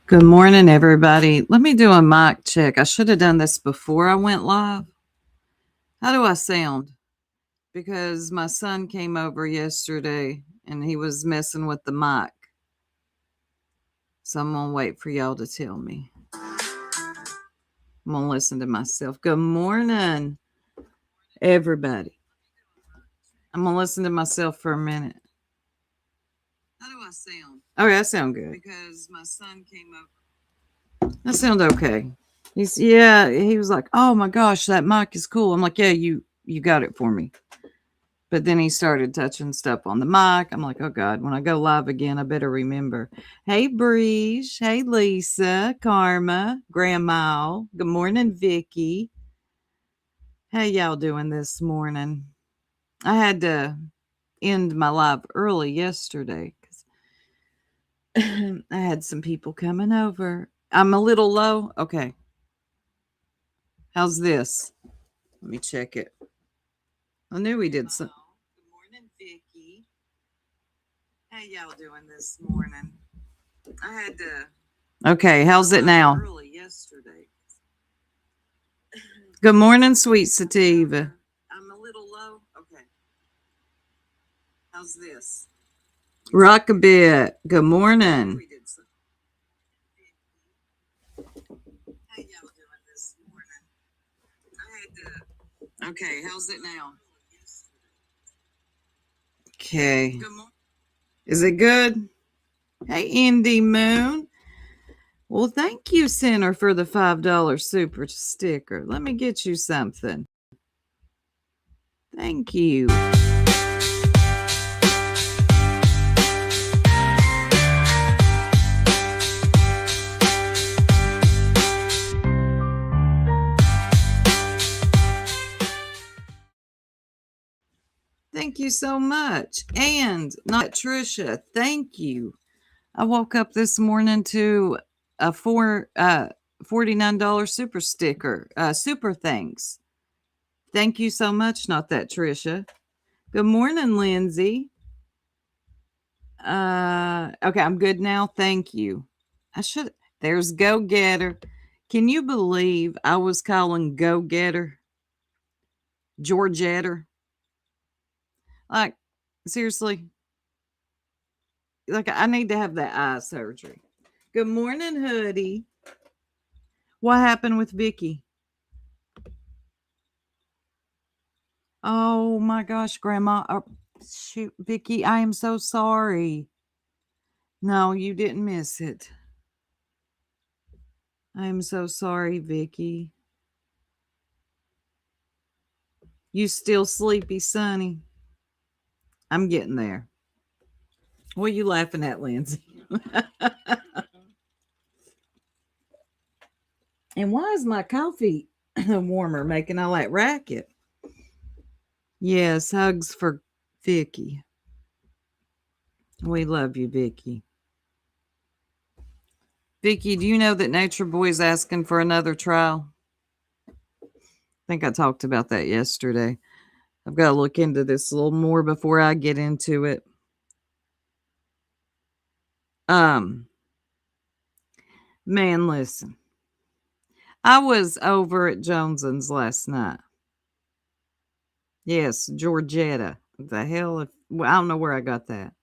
Good morning, everybody. Let me do a mic check. I should have done this before I went live. How do I sound? Because my son came over yesterday and he was messing with the mic. So I'm going to wait for y'all to tell me. I'm going to listen to myself. Good morning, everybody. I'm going to listen to myself for a minute. How do I sound? Okay, I sound good. Because my son came over. I sound okay. He was like, "Oh my gosh, that mic is cool." I'm like, "Yeah, you got it for me." But then he started touching stuff on the mic. I'm like, "Oh God, when I go live again, I better remember." Hey Breeze, hey Lisa, Karma, Grandma. Good morning, Vicky. How y'all doing this morning? I had to end my live early yesterday because I had some people coming over. I'm a little low. Okay. How's this? Let me check it. I knew we did some. Good morning, Vicky. How y'all doing this morning? I had to. Okay, how's it now? Early yesterday. Good morning, sweet sativa. I'm a little low. Okay. How's this? Rock a bit. Good morning. We did some. How y'all doing this morning? I had to. Okay, how's it now? Okay. Is it good? Hey, Indy Moon. Well, thank you, Center, for the $5 super sticker. Let me get you something. Thank you. Thank you so much. And not Trisha, thank you. I woke up this morning to a $49 super sticker. Super thanks. Thank you so much, not that Trisha. Good morning, Lindsay. Okay, I'm good now. Thank you. There's Go Getter. Can you believe I was calling Go Getter Georgetter? Like, seriously? Like, I need to have that eye surgery. Good morning, Hoodie. What happened with Vicky? Oh my gosh, Grandma. Shoot, Vicky, I am so sorry. No, you didn't miss it. I am so sorry, Vicky. You still sleepy, Sonny? I'm getting there. What are you laughing at, Lindsay? And why is my coffee warmer making all that racket? Yes, hugs for Vicky. We love you, Vicky. Vicky, do you know that Nature Boy's asking for another trial? I think I talked about that yesterday. I've got to look into this a little more before I get into it. Man, listen. I was over at Joneson's last night. Yes, Georgetta. The hell if I don't know where I got that.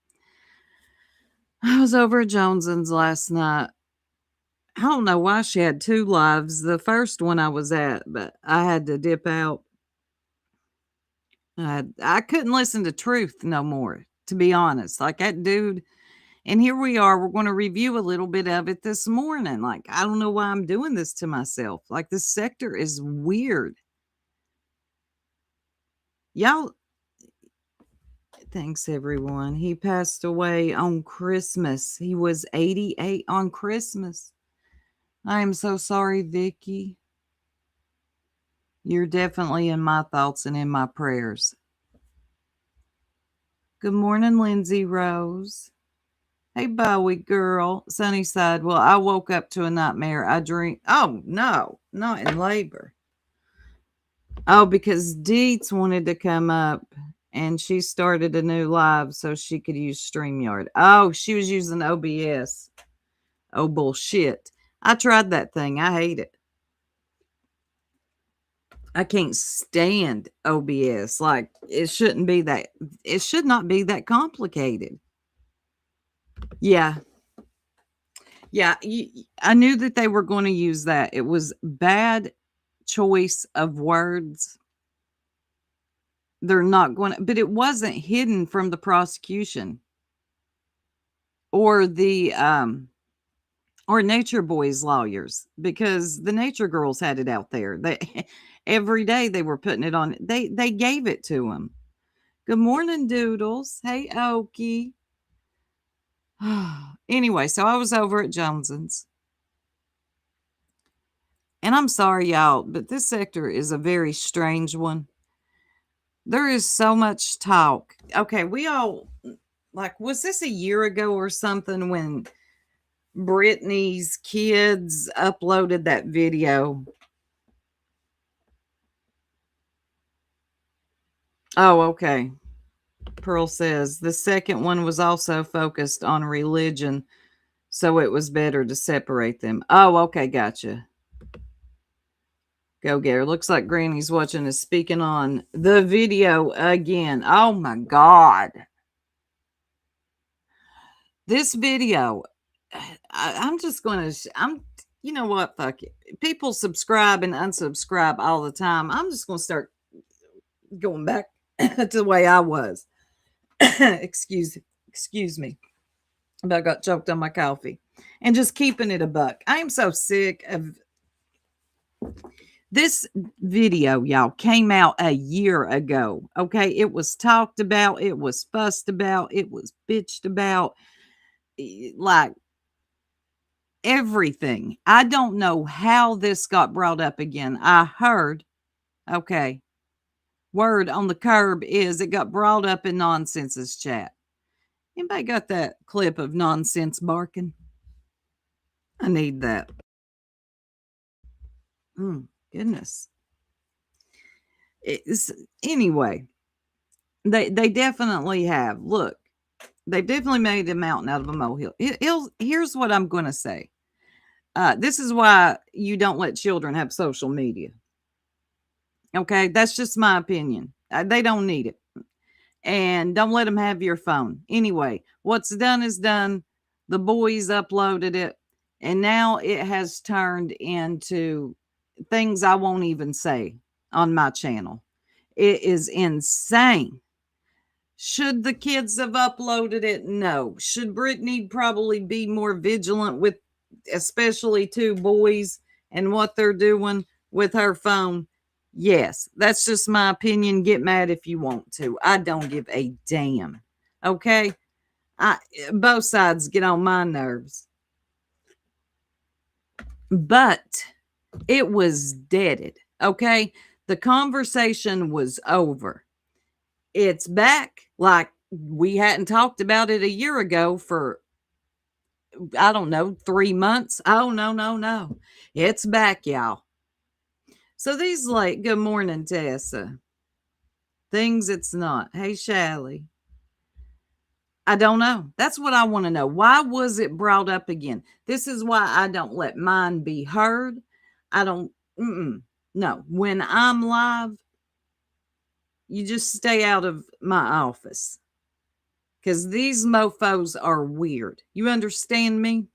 I was over at Joneson's last night. I don't know why she had two lives. The first one I was at, but I had to dip out. I couldn't listen to Truth no more, to be honest. Like that dude. And here we are. We're going to review a little bit of it this morning. Like, I don't know why I'm doing this to myself. Like, this sector is weird. Y'all, thanks everyone. He passed away on Christmas. He was 88 on Christmas. I am so sorry, Vicky. You're definitely in my thoughts and in my prayers. Good morning, Lindsay Rose. Hey, Bowie girl. Sunnyside. Well, I woke up to a nightmare. I dreamed. Oh, no, not in labor. Oh, because Deets wanted to come up and she started a new live so she could use StreamYard. Oh, she was using OBS. Oh, bullshit. I tried that thing. I hate it. I can't stand OBS. Like, it shouldn't be that, it should not be that complicated. Yeah. Yeah. I knew that they were going to use that. It was bad choice of words. They're not going to, but it wasn't hidden from the prosecution or the, or Nature Boys lawyers, because the Nature Girls had it out there. They every day they were putting it on. They gave it to them. Good morning, Doodles. Hey, Okie. Anyway, so I was over at Jones's. And I'm sorry, y'all, but this sector is a very strange one. There is so much talk. Okay, we all, like, was this a year ago or something when Britney's kids uploaded that video? Oh, okay. Pearl says the second one was also focused on religion, so it was better to separate them. Oh, okay, gotcha. Go Gary. Looks like Granny's watching is speaking on the video again. Oh my God. This video, I'm just going to, you know what? Fuck it. People subscribe and unsubscribe all the time. I'm just going to start going back to the way I was. excuse me. But I got choked on my coffee and just keeping it a buck. I am so sick of this video, y'all. Came out a year ago. Okay. It was talked about, it was fussed about, it was bitched about, like everything. I don't know how this got brought up again. I heard, okay, word on the curb is it got brought up in Nonsense's chat. Anybody got that clip of Nonsense barking? I need that. Goodness. Anyway, they definitely have. Look, they've definitely made a mountain out of a molehill. Here's what I'm going to say. This is why you don't let children have social media. Okay, that's just my opinion. They don't need it. And don't let them have your phone. Anyway, what's done is done. The boys uploaded it, and now it has turned into things I won't even say on my channel. It is insane. Should the kids have uploaded it? No. Should Brittany probably be more vigilant with, especially two boys and what they're doing with her phone? Yes, that's just my opinion. Get mad if you want to. I don't give a damn. Okay? Both sides get on my nerves. But it was deaded. Okay? The conversation was over. It's back like we hadn't talked about it a year ago for, I don't know, 3 months. Oh, no. It's back, y'all. So these, like, good morning, Tessa. Things it's not. Hey, Shally. I don't know. That's what I want to know. Why was it brought up again? This is why I don't let mine be heard. I don't, no. When I'm live, you just stay out of my office. Because these mofos are weird. You understand me?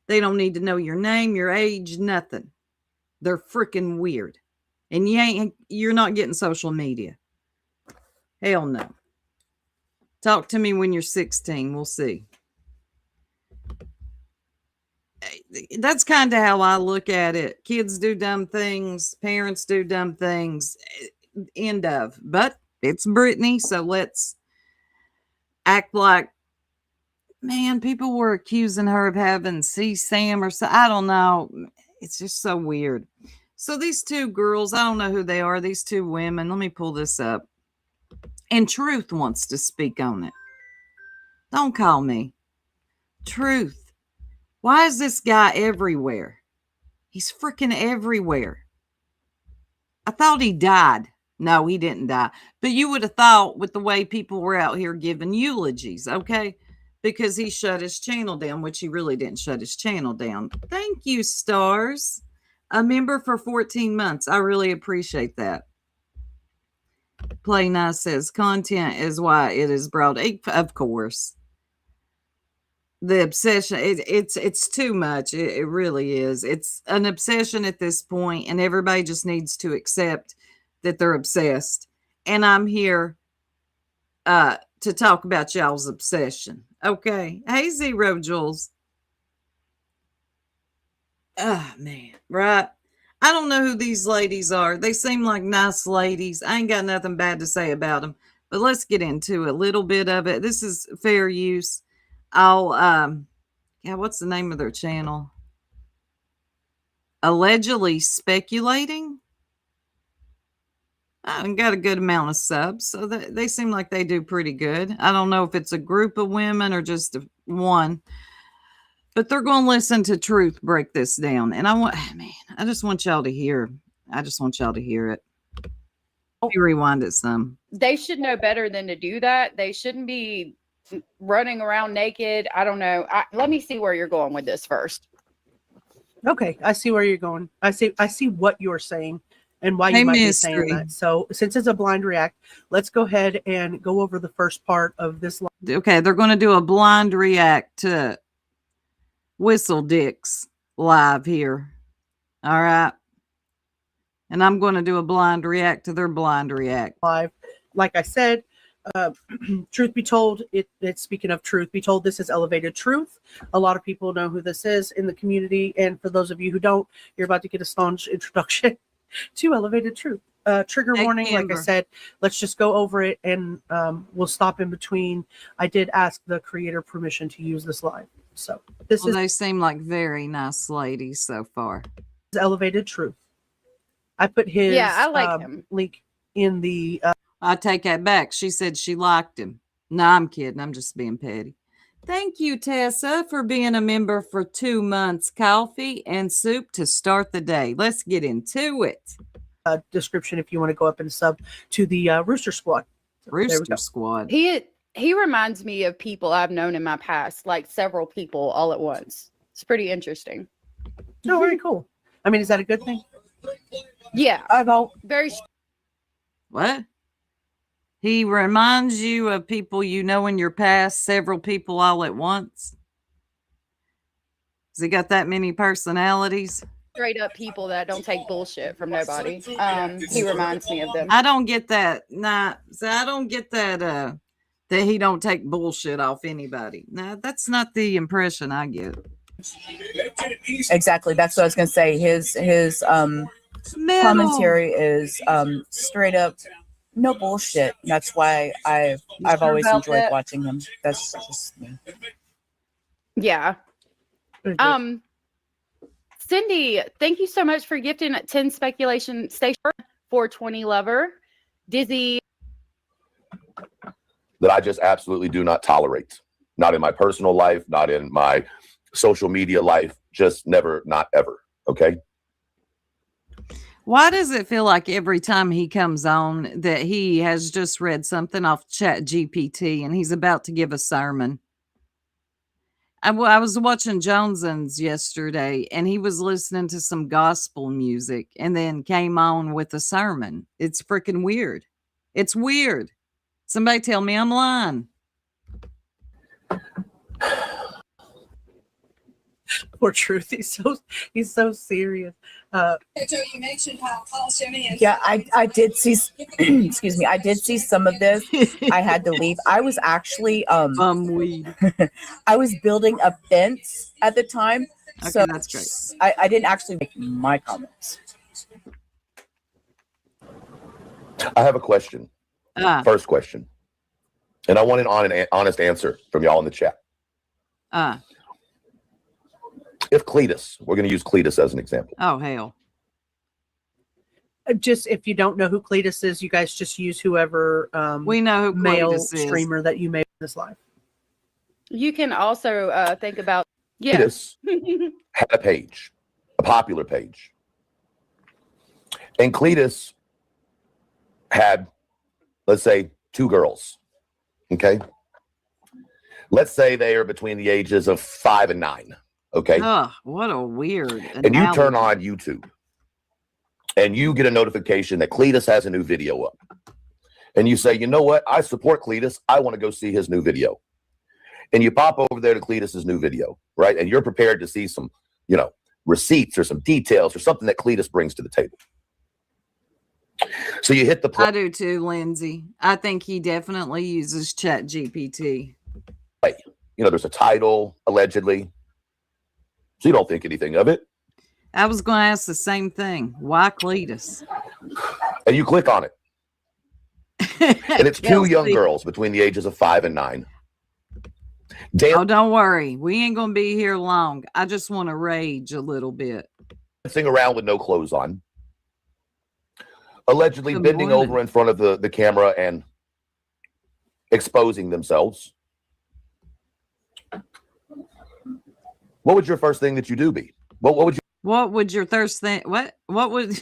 They don't need to know your name, your age, nothing. They're freaking weird. And you're not getting social media. Hell no. Talk to me when you're 16. We'll see. That's kind of how I look at it. Kids do dumb things. Parents do dumb things. End of. But it's Brittany, so let's act like, man, people were accusing her of having CSAM or so. I don't know. It's just so weird. So these two girls, I don't know who they are. These two women. Let me pull this up. And Truth wants to speak on it. Don't call me. Truth. Why is this guy everywhere? He's freaking everywhere. I thought he died. No, he didn't die. But you would have thought with the way people were out here giving eulogies, okay? because he shut his channel down, which he really didn't shut his channel down. Thank you, Stars. A member for 14 months. I really appreciate that. Play Nice says content is why it is broad. Of course. The obsession, it's too much. It really is. It's an obsession at this point, and everybody just needs to accept that they're obsessed. And I'm here to talk about y'all's obsession. Okay. Hey, Zero Jules. Oh, man. Right. I don't know who these ladies are. They seem like nice ladies. I ain't got nothing bad to say about them. But let's get into a little bit of it. This is fair use. What's the name of their channel? Allegedly Speculating. I got a good amount of subs, so they seem like they do pretty good. I don't know if it's a group of women or just one, but they're going to listen to Truth break this down. And I just want y'all to hear. I just want y'all to hear it. Let me rewind it some. They should know better than to do that. They shouldn't be running around naked. I don't know. Let me see where you're going with this first. Okay, I see where you're going. I see what you're saying and why you might be saying that. So since it's a blind react, let's go ahead and go over the first part of this. Okay, they're going to do a blind react to Whistle Dicks live here. All right. And I'm going to do a blind react to their blind react. Live. Like I said, truth be told, it's speaking of truth be told, this is Elevated Truth. A lot of people know who this is in the community. And for those of you who don't, you're about to get a staunch introduction to Elevated Truth. Trigger warning, like I said, let's just go over it and we'll stop in between. I did ask the creator permission to use this live. So they seem like very nice ladies so far. Elevated Truth. I put his I like him. Link in the I take that back. She said she liked him. No, I'm kidding. I'm just being petty. Thank you, Tessa, for being a member for 2 months. Coffee and soup to start the day. Let's get into it. Description if you want to go up and sub to the Rooster Squad. Rooster Squad. He reminds me of people I've known in my past, like several people all at once. It's pretty interesting. Oh, very cool. I mean, is that a good thing? Yeah. Very. What? He reminds you of people you know in your past, several people all at once. Has he got that many personalities? Straight up people that don't take bullshit from nobody. He reminds me of them. I don't get that. I don't get that that he don't take bullshit off anybody. No, that's not the impression I get. Exactly. That's what I was gonna say. His commentary is straight up no bullshit. That's why I've always enjoyed watching him. That's just me. Yeah. Cindy, thank you so much for gifting 10 speculation station 420 lover. Dizzy. That I just absolutely do not tolerate. Not in my personal life, not in my social media life, just never, not ever. Okay. Why does it feel like every time he comes on that he has just read something off Chat GPT and he's about to give a sermon? I was watching Jonesins yesterday and he was listening to some gospel music and then came on with a sermon. It's freaking weird. It's weird. Somebody tell me I'm lying. Poor Truth. He's so serious. So you mentioned how Paul Simeon. Yeah, I did see. Excuse me. I did see some of this. I had to leave. I was actually Weed. I was building a fence at the time, Okay, so that's great. I didn't actually make my comments. I have a question. First question. And I want an honest answer from y'all in the chat. If Cletus, we're going to use Cletus as an example. Oh, hell. Just if you don't know who Cletus is, you guys just use whoever We know who male Cletus is. streamer that you made this live. You can also think about Cletus had a page, a popular page. And Cletus had, let's say, 2 girls. Okay. Let's say they are between the ages of 5 and 9. Okay. Oh, what a weird. And you turn analogy. on YouTube and you get a notification that Cletus has a new video up. And you say, you know what? I support Cletus. I want to go see his new video. And you pop over there to Cletus's new video, right? And you're prepared to see some, receipts or some details or something that Cletus brings to the table. So you hit the play. I do too, Lindsay. I think he definitely uses Chat GPT. There's a title, allegedly. So you don't think anything of it. I was going to ask the same thing. Why Cletus? And you click on it. And it's two young Kelsey. girls between the ages of 5 and 9. Oh, don't worry. We ain't going to be here long. I just want to rage a little bit. Dancing around with no clothes on. Allegedly Good bending morning. over in front of the camera and exposing themselves. What would your first thing that you do be? What would you? What would your thirst thing? What would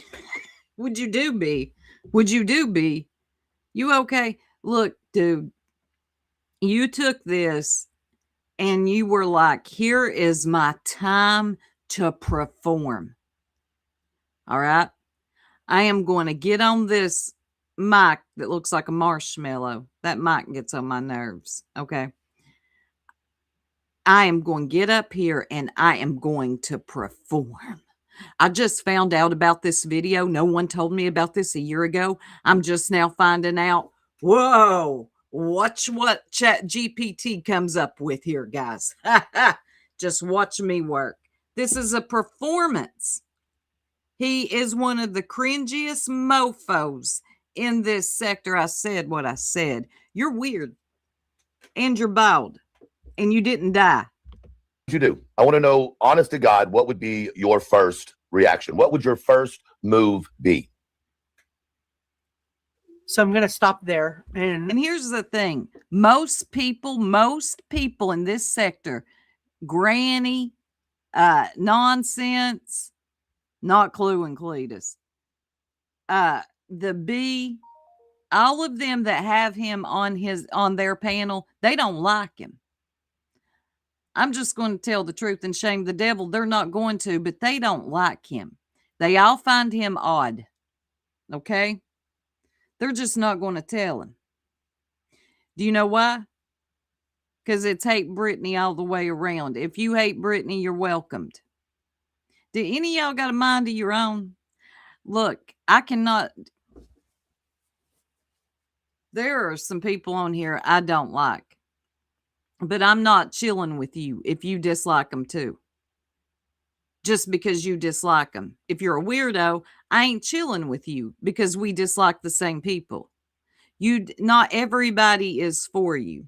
would you do be? Would you do be? You okay? Look, dude, you took this and you were like, here is my time to perform. All right. I am going to get on this mic that looks like a marshmallow. That mic gets on my nerves. Okay. I am going to get up here and I am going to perform. I just found out about this video. No one told me about this a year ago. I'm just now finding out. Whoa, watch what Chat GPT comes up with here, guys. Just watch me work. This is a performance. He is one of the cringiest mofos in this sector. I said what I said. You're weird and you're bald and you didn't die. You do? I want to know, honest to God, what would be your first reaction? What would your first move be? So I'm going to stop there. And And here's the thing. Most people in this sector, granny, nonsense, not Clue and Cletus, the B, all of them that have him on their panel, they don't like him. I'm just going to tell the truth and shame the devil. They're not going to, but they don't like him. They all find him odd. Okay? They're just not going to tell him. Do you know why? Because it's hate Brittany all the way around. If you hate Brittany, you're welcomed. Do any of y'all got a mind of your own? Look, I cannot. There are some people on here I don't like. But I'm not chilling with you if you dislike them too. Just because you dislike them. If you're a weirdo, I ain't chilling with you because we dislike the same people. Not everybody is for you.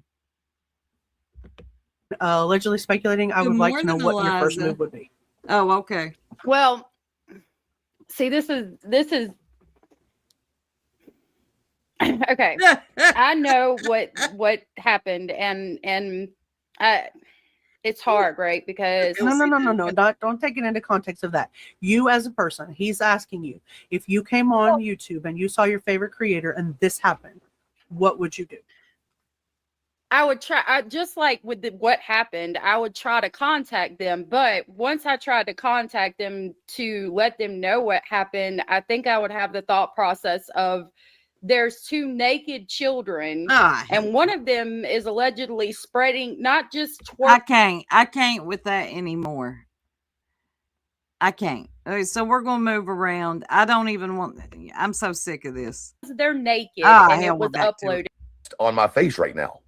allegedly speculating, I Good would like to know morning, what your first Eliza. move would be. Oh, okay. Well, see, this is okay. I know what happened, and it's hard, right? Because No. Don't take it into context of that. You as a person, he's asking you, if you came on YouTube and you saw your favorite creator and this happened, what would you do? I would try, just like with what happened, I would try to contact them. But once I tried to contact them to let them know what happened, I think I would have the thought process of there's 2 naked children, and one of them is allegedly spreading, not just I can't with that anymore. I can't. Okay, so we're going to move around. I don't even want, I'm so sick of this. they're naked, Ah, and hell, it we're was back to uploaded. it. On my face right now.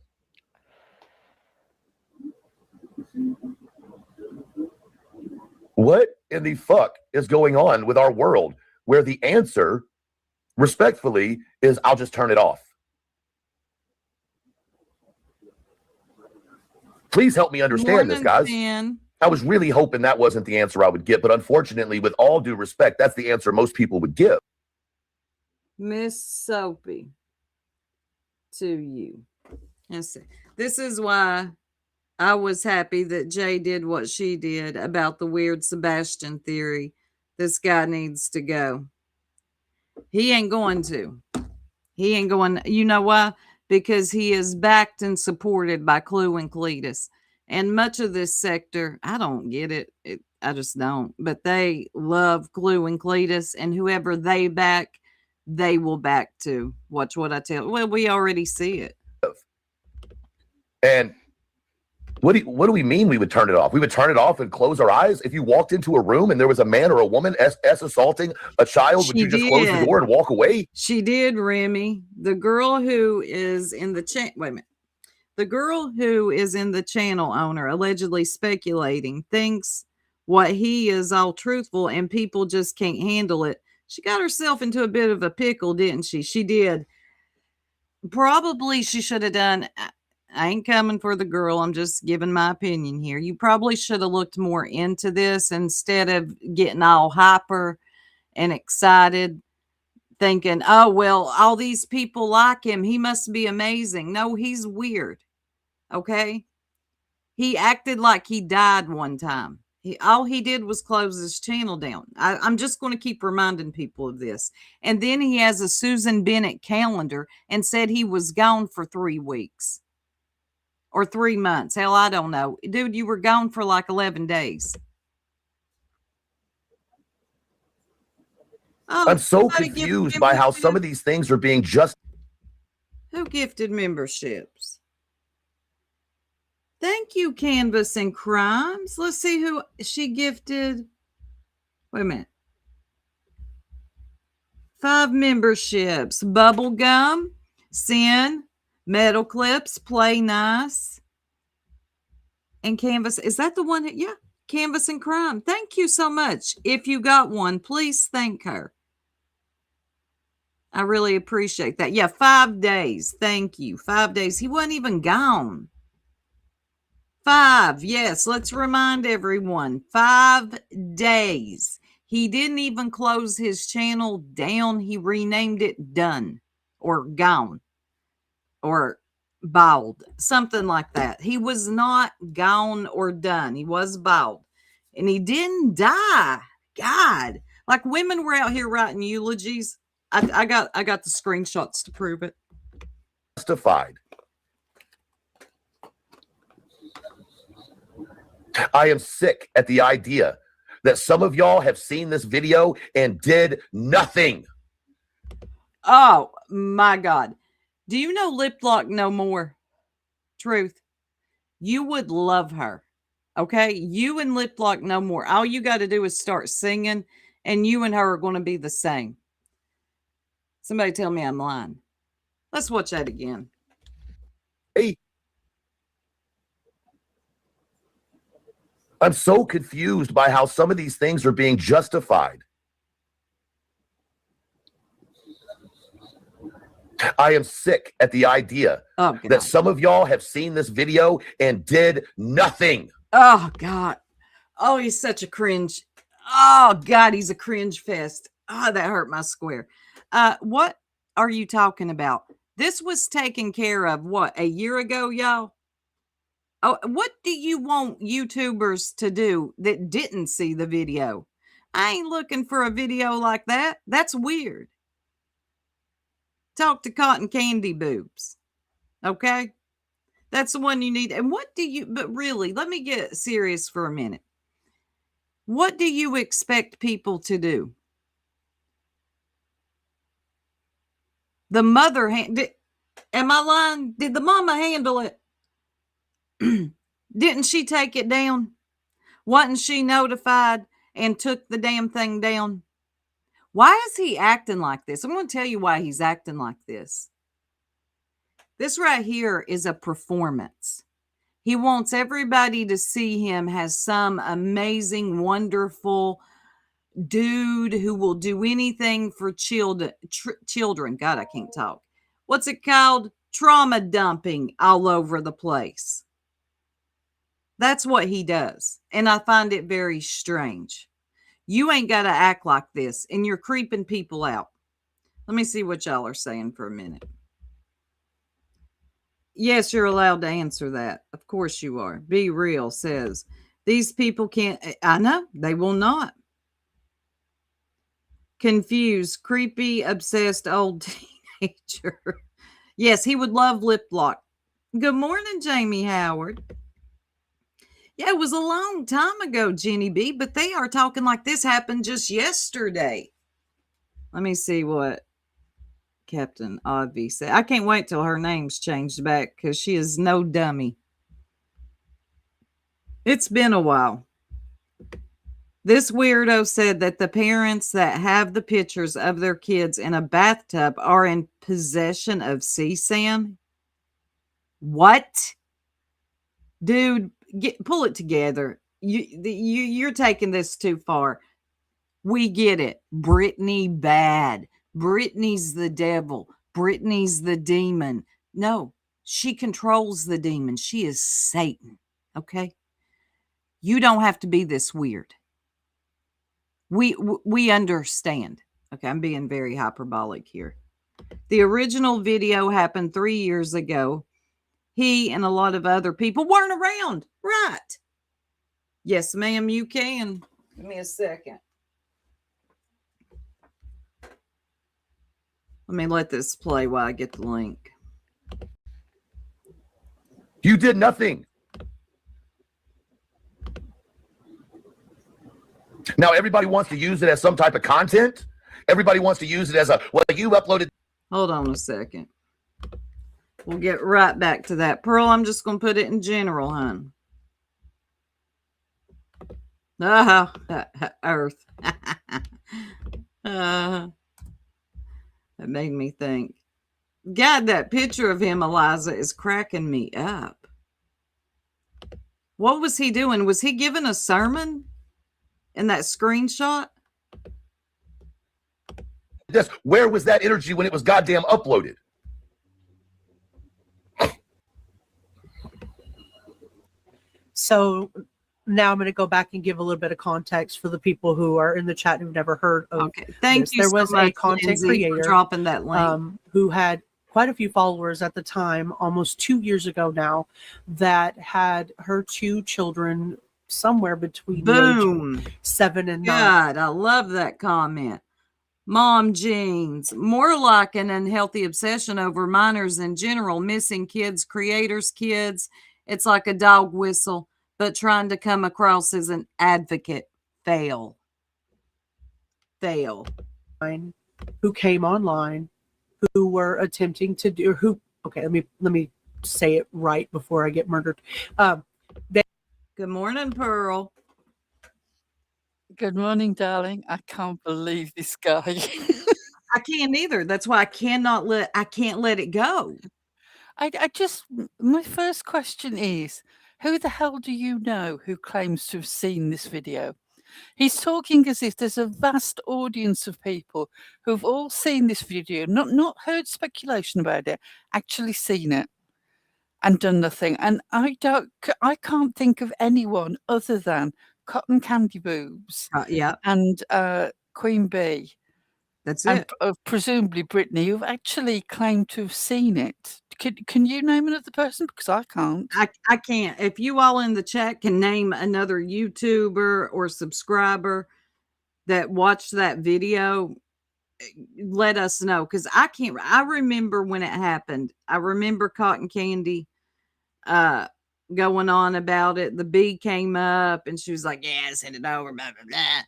What in the fuck is going on with our world where the answer, respectfully, is I'll just turn it off? Please help me understand this, guys. Morning, I was really hoping that wasn't the answer I would get, but unfortunately, with all due respect, that's the answer most people would give. Miss Soapy, to you. Let's see. This is why I was happy that Jay did what she did about the weird Sebastian theory. This guy needs to go. He ain't going to. He ain't going. You know why? because he is backed and supported by Clue and Cletus. And much of this sector, I don't get it. I just don't. But they love Clue and Cletus, and whoever they back, they will back too. Watch what I tell. Well, we already see it. And what do we mean we would turn it off? We would turn it off and close our eyes? If you walked into a room and there was a man or a woman assaulting a child, would She you just close the did. door and walk away? She did, Remy. The girl who is in the chat. Wait a minute. The girl who is in the channel owner allegedly speculating thinks what he is all truthful and people just can't handle it. She got herself into a bit of a pickle, didn't she? She did. Probably she should have done. I ain't coming for the girl. I'm just giving my opinion here. You probably should have looked more into this instead of getting all hyper and excited, thinking, oh, well, all these people like him. He must be amazing. No, he's weird. Okay. He acted like he died one time. All he did was close his channel down. I'm just going to keep reminding people of this. And then he has a Susan Bennett calendar and said he was gone for 3 weeks or 3 months. Hell, I don't know. Dude, you were gone for like 11 days. Oh, I'm so somebody gifted confused by how some of memberships. these things are being just. Who gifted memberships? Thank you, Canvas and Crimes. Let's see who she gifted. Wait a minute. 5 memberships. Bubblegum, Sin, Metal Clips, Play Nice, and Canvas. Is that the one that, yeah, Canvas and Crime. Thank you so much. If you got one, please thank her. I really appreciate that. Yeah, 5 days. Thank you. 5 days. He wasn't even gone. 5. Yes, let's remind everyone. 5 days. He didn't even close his channel down. He renamed it Done or Gone or Bald, something like that. He was not gone or done. He was bald. And he didn't die. God, like women were out here writing eulogies. I got the screenshots to prove it. Justified. I am sick at the idea that some of y'all have seen this video and did nothing. Oh my God. Do you know Lip Lock No More? Truth. You would love her. Okay. You and Lip Lock No More. All you got to do is start singing, and you and her are going to be the same. Somebody tell me I'm lying. Let's watch that again. Hey, I'm so confused by how some of these things are being justified. I am sick at the idea that some of y'all have seen this video and did nothing. Oh, God. Oh, he's such a cringe. Oh, God, he's a cringe fest. Oh, that hurt my square. What are you talking about? This was taken care of, what, a year ago, y'all? Oh, what do you want YouTubers to do that didn't see the video? I ain't looking for a video like that. That's weird. Talk to Cotton Candy Boobs. Okay? That's the one you need. And what do you, but really, let me get serious for a minute. What do you expect people to do? The mother, am I lying? Did the mama handle it? Didn't she take it down? Wasn't she notified and took the damn thing down? Why is he acting like this? I'm going to tell you why he's acting like this. This right here is a performance. He wants everybody to see him as some amazing, wonderful dude who will do anything for children. God, I can't talk. What's it called? Trauma dumping all over the place. That's what he does. And I find it very strange. You ain't got to act like this, and you're creeping people out. Let me see what y'all are saying for a minute. Yes, you're allowed to answer that. Of course you are. Be Real says, these people can't. I know, they will not. Confused, creepy, obsessed old teenager. Yes, he would love lip lock. Good morning, Jamie Howard. Yeah, it was a long time ago, Jenny B, but they are talking like this happened just yesterday. Let me see what Captain Oddby said. I can't wait till her name's changed back because she is no dummy. It's been a while. This weirdo said that the parents that have the pictures of their kids in a bathtub are in possession of CSAM. What? Dude, pull it together. You're taking this too far. We get it. Brittany bad. Brittany's the devil. Brittany's the demon. No, she controls the demon. She is Satan. Okay? You don't have to be this weird. We understand. Okay, I'm being very hyperbolic here. The original video happened 3 years ago. He and a lot of other people weren't around. Right. Yes, ma'am, you can. Give me a second. Let me let this play while I get the link. You did nothing. Now everybody wants to use it as some type of content. Everybody wants to use it as well, you uploaded. Hold on a second. We'll get right back to that. Pearl, I'm just going to put it in general, hon. Earth. That made me think. God, that picture of him, Eliza, is cracking me up. What was he doing? Was he giving a sermon in that screenshot? Where was that energy when it was goddamn uploaded? So now I'm going to go back and give a little bit of context for the people who are in the chat who've never heard of Okay, thank this. you. There so was much, a content Lindsay, creator for dropping that link. who had quite a few followers at the time, almost 2 years ago now, that had her 2 children somewhere between the age Boom. of 7 and 9. God, I love that comment. Mom jeans, more like an unhealthy obsession over minors in general, missing kids, creators' kids. It's like a dog whistle, but trying to come across as an advocate. Fail. Who came online, who were attempting to do, who, okay, let me say it right before I get murdered. Good morning, Pearl. Good morning, darling. I can't believe this guy. I can't either. That's why I can't let it go. My first question is, who the hell do you know who claims to have seen this video? He's talking as if there's a vast audience of people who've all seen this video, not heard speculation about it, actually seen it and done nothing. And I can't think of anyone other than Cotton Candy Boobs Yeah, and Queen Bee. that's And it. presumably Brittany, who've actually claimed to have seen it. Can you name another person? Because I can't. I can't. If you all in the chat can name another YouTuber or subscriber that watched that video, let us know. Because I can't. I remember when it happened. I remember Cotton Candy going on about it. The bee came up and she was like, yeah, send it over, blah, blah, blah.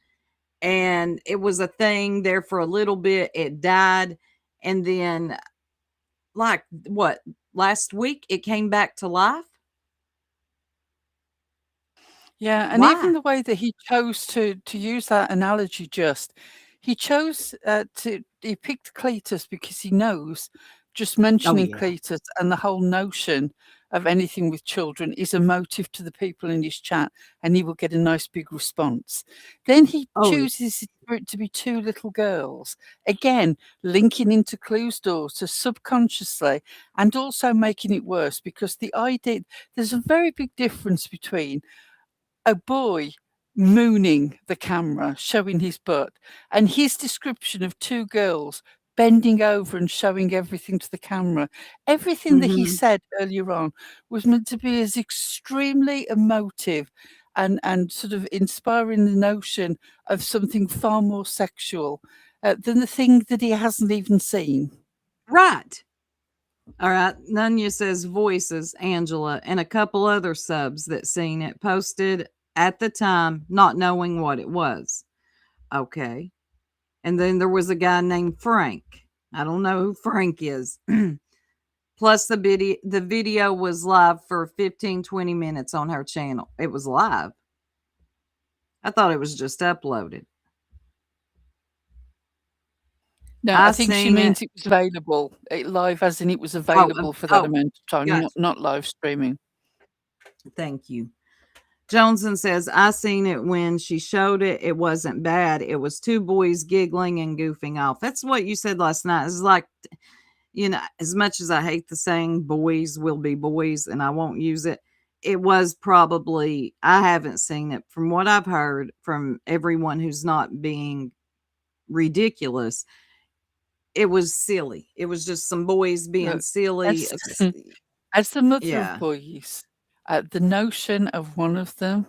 And it was a thing there for a little bit. It died. And then, like, what, last week, it came back to life? Yeah, and Why? even the way that he chose to use that analogy, he chose he picked Cletus because he knows just mentioning yeah. Cletus and the whole notion of anything with children is a motive to the people in his chat, and he will get a nice big response. Then he chooses for it to be 2 little girls, again linking into Clue's daughter subconsciously, and also making it worse because the idea there's a very big difference between a boy mooning the camera, showing his butt, and his description of 2 girls bending over and showing everything to the camera. Everything that he said earlier on was meant to be as extremely emotive and sort of inspiring the notion of something far more sexual than the thing that he hasn't even seen. Right. All right. Nunya says voices, Angela, and a couple other subs that seen it posted at the time, not knowing what it was. Okay. And then there was a guy named Frank. I don't know who Frank is. Plus the video was live for 15, 20 minutes on her channel. It was live. I thought it was just uploaded. No, I think she means it was available. Live as in it was available for that amount of time, gotcha. not live streaming. Thank you. Johnson says, I seen it when she showed it. It wasn't bad. It was two boys giggling and goofing off. That's what you said last night. It's like, you know, as much as I hate the saying boys will be boys and I won't use it, it was probably, I haven't seen it. From what I've heard from everyone who's not being ridiculous, it was silly. It was just some boys being Look, silly. As the mother Yeah. of boys, the notion of one of them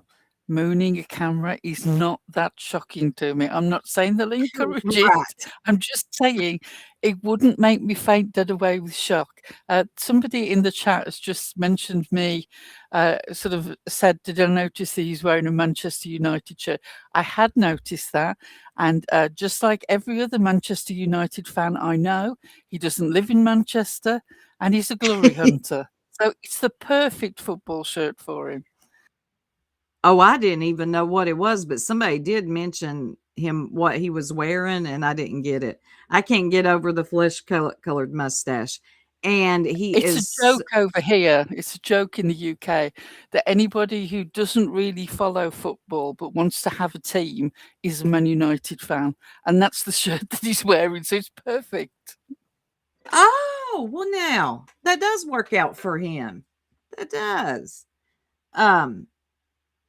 mooning a camera is not that shocking to me. I'm not saying they'll encourage it. Right. I'm just saying it wouldn't make me faint dead away with shock. Somebody in the chat has just mentioned me, sort of said, did I notice that he's wearing a Manchester United shirt? I had noticed that. And just like every other Manchester United fan I know, he doesn't live in Manchester and he's a glory hunter. So it's the perfect football shirt for him. Oh, I didn't even know what it was, but somebody did mention him, what he was wearing, and I didn't get it. I can't get over the flesh colored mustache. And It's a joke over here. It's a joke in the UK that anybody who doesn't really follow football but wants to have a team is a Man United fan. And that's the shirt that he's wearing. So it's perfect. Oh, well, now that does work out for him. That does.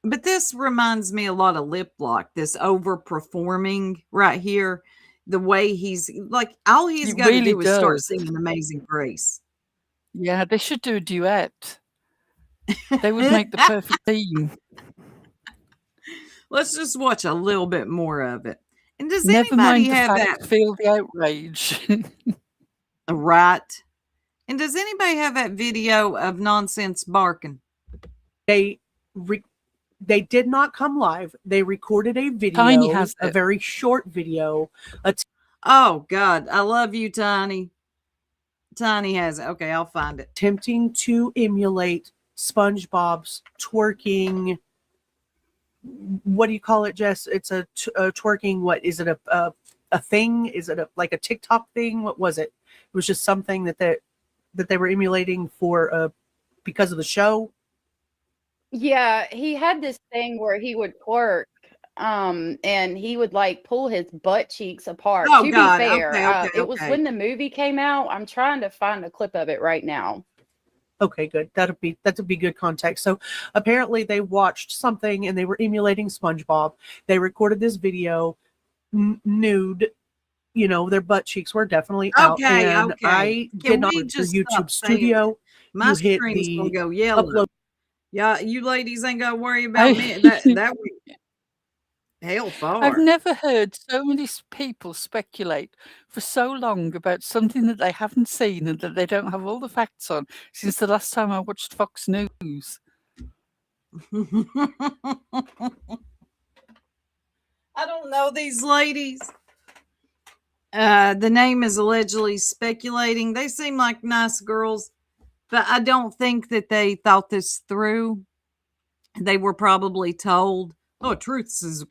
But this reminds me a lot of Lip Lock, this overperforming right here. The way he's like, all he's got to do is start singing Amazing Grace. Yeah, they should do a duet. They would make the perfect team. Let's just watch a little bit more of it. And does Never anybody mind the have fact, that? feel the outrage. Right. And does anybody have that video of nonsense barking? They did not come live. They recorded a video, Tiny has a it. very short video. Oh, God. I love you, Tiny. Tiny has it. Okay, I'll find it. Attempting to emulate SpongeBob's twerking. What do you call it, Jess? It's a twerking. What is it? A thing? Is it like a TikTok thing? What was it? It was just something that they were emulating for because of the show. Yeah, he had this thing where he would twerk, and he would like pull his butt cheeks apart. Oh, To God. be fair, Okay, it was okay. when the movie came out. I'm trying to find a clip of it right now. Okay, good. That'd be good context. So apparently they watched something and they were emulating SpongeBob. They recorded this video nude. You know, their butt cheeks were definitely out. Okay, And okay. I Can did not we for just YouTube stop saying Studio. My You hit screen's the gonna go yellow. upload. Yeah, you ladies ain't gotta worry about me. That would hell far. I've never heard so many people speculate for so long about something that they haven't seen and that they don't have all the facts on since the last time I watched Fox News. I don't know these ladies. The name is allegedly speculating. They seem like nice girls, but I don't think that they thought this through. They were probably told, "Oh,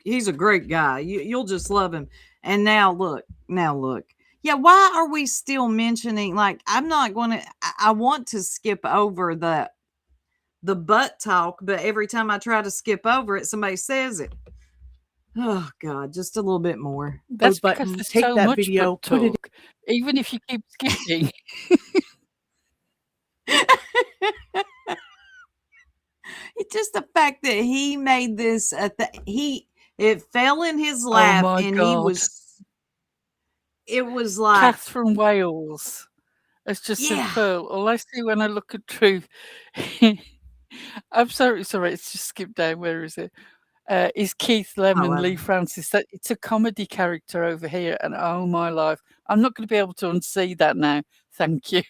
he's a great guy. You'll just love him." And now look. Yeah, why are we still mentioning? Like, I'm not going to. I want to skip over the butt talk, but every time I try to skip over it, somebody says it. Oh God, just a little bit more. That's But because there's take so that much video, butt put it talk, even if you keep skipping. It's just the fact that he made this. It fell in his lap, my and God. it was like, Catherine Wales. It's just Yeah. a pearl. All I see when I look at Truth. I'm sorry, it's just skipped down. Where is it? Is Keith Lemon, Lee Francis. That it's a comedy character over here, and oh my life, I'm not going to be able to unsee that now. Thank you.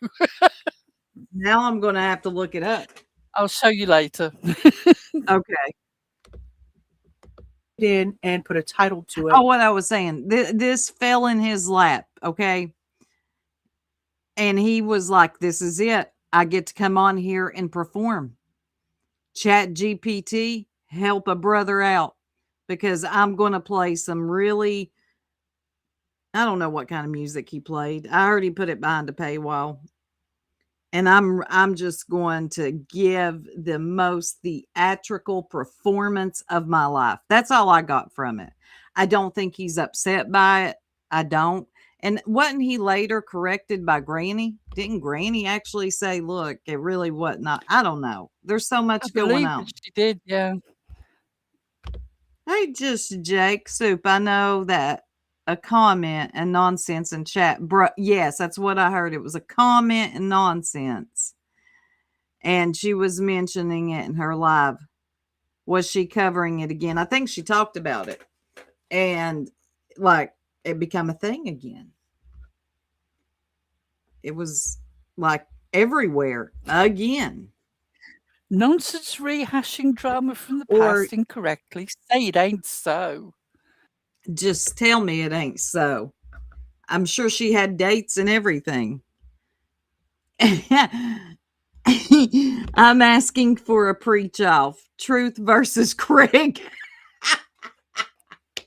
Now I'm going to have to look it up. I'll show you later. Okay. In and put a title to it. Oh, what I was saying. This fell in his lap. Okay. And he was like, this is it. I get to come on here and perform. Chat GPT, help a brother out, because I'm going to play some really, I don't know what kind of music he played. I already put it behind a paywall. And I'm just going to give the most theatrical performance of my life. That's all I got from it. I don't think he's upset by it. I don't. And wasn't he later corrected by Granny? Didn't Granny actually say, look, it really wasn't? I don't know. There's so much I going believe on. that she did, yeah. Hey, just Jake Soup. I know that a comment and nonsense in chat. Yes, that's what I heard. It was a comment and nonsense. And she was mentioning it in her live. Was she covering it again? I think she talked about it. And like it became a thing again. It was like everywhere again. Nonsense rehashing drama from the Or- past incorrectly. Say it ain't so. Just tell me it ain't so. I'm sure she had dates and everything. I'm asking for a preach off. Truth versus Craig.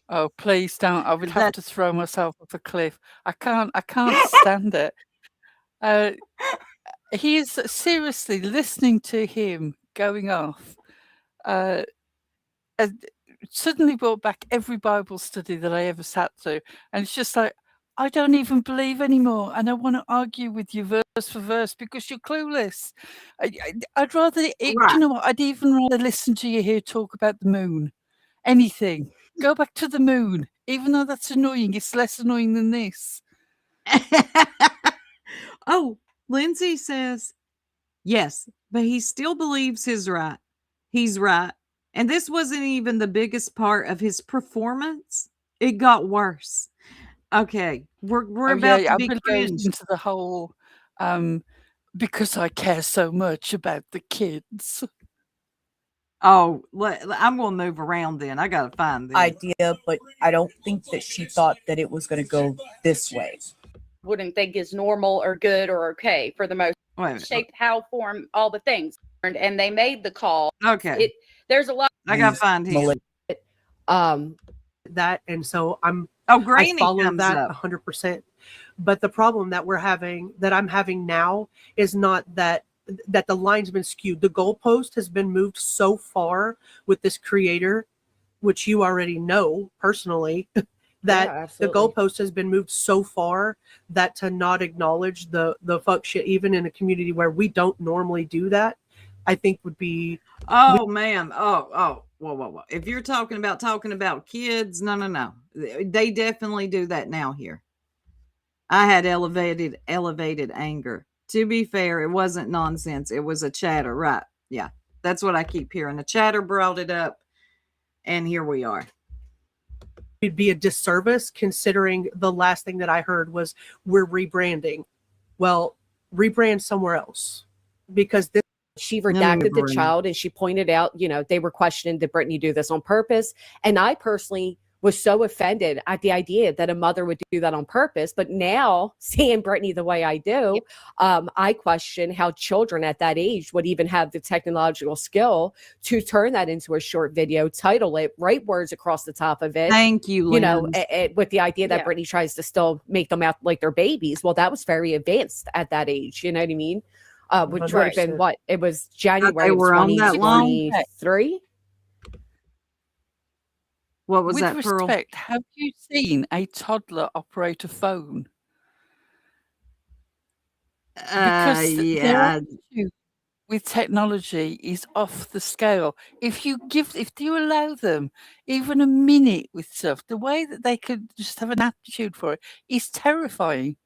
Oh, please don't. I would have That- to throw myself off a cliff. I can't stand it. He is seriously listening to him going off. Suddenly brought back every Bible study that I ever sat through. And it's just like, I don't even believe anymore. And I want to argue with you verse for verse because you're clueless. I'd rather, do Right. you know what? I'd even rather listen to you here talk about the moon. Anything. Go back to the moon. Even though that's annoying, it's less annoying than this. Oh, Lindsay says, yes, but he still believes he's right. He's right. And this wasn't even the biggest part of his performance. It got worse. Okay, we're Oh, about yeah, to I be bet it goes cringed. into the whole because I care so much about the kids. Oh, I'm going to move around then. I got to find this. Idea, but I don't think that she thought that it was going to go this way. Wouldn't think is normal or good or okay for the most Wait a minute. shape, how, form, all the things. And they made the call. Okay, There's a lot. I got to find him. That, and so Oh, I Granny follow comes that up. 100%. But the problem that I'm having now is not that the line's been skewed. The goalpost has been moved so far with this creator, which you already know personally, that the goalpost has been moved so far that to not acknowledge the fuck shit, even in a community where we don't normally do that, I think would be. Oh, ma'am. Oh, whoa. If you're talking about kids, no. They definitely do that now here. I had elevated anger. To be fair, it wasn't nonsense. It was a chatter, right? Yeah, that's what I keep hearing. The chatter brought it up, and here we are. It'd be a disservice considering the last thing that I heard was we're rebranding. Well, rebrand somewhere else, because this. She redacted the Maroon. child and she pointed out, they were questioning, did Brittany do this on purpose? And I personally was so offended at the idea that a mother would do that on purpose. But now, seeing Brittany the way I do, I question how children at that age would even have the technological skill to turn that into a short video, title it, write words across the top of it. Thank you, Lynn. With the idea that Yeah. Brittany tries to still make them out like they're babies. Well, that was very advanced at that age. You know what I mean? Which would have been what? It was January of were on that long? 2023. What was With that, Pearl? respect, have you seen a toddler operate a phone? Because their Yeah. attitude with technology is off the scale. If you allow them even a minute with stuff, the way that they could just have an attitude for it is terrifying.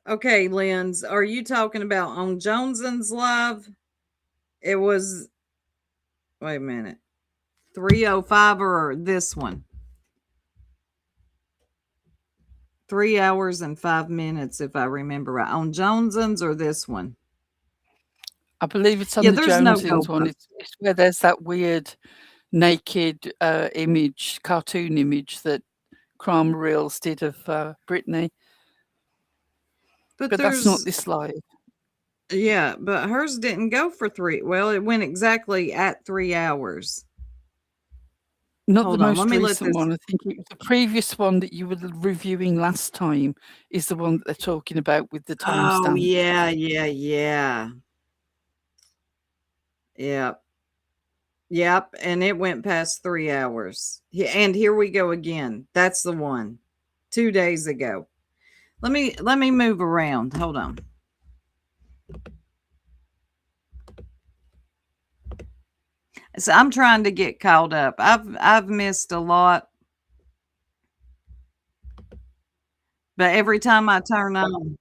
Okay, Linz, are you talking about on Joneson's live? It was, wait a minute, 305 or this one? 3 hours and 5 minutes, if I remember right. On Jonesins or this one? I believe it's on Yeah, the there's no Jonesins one. GoPro. It's where there's that weird naked image, cartoon image that Crime Reels did of Britney. But But that's not there's, this live. yeah, but hers didn't go for 3. Well, it went exactly at 3 hours. Not Hold the on, let most me let recent this. one. I think it was the previous one that you were reviewing last time is the one that they're talking about with the Oh, timestamp. yeah. Yep. Yep. And it went past 3 hours. Yeah, and here we go again. That's the one. 2 days ago. Let me move around. Hold on. So I'm trying to get caught up. I've missed a lot. But every time I turn on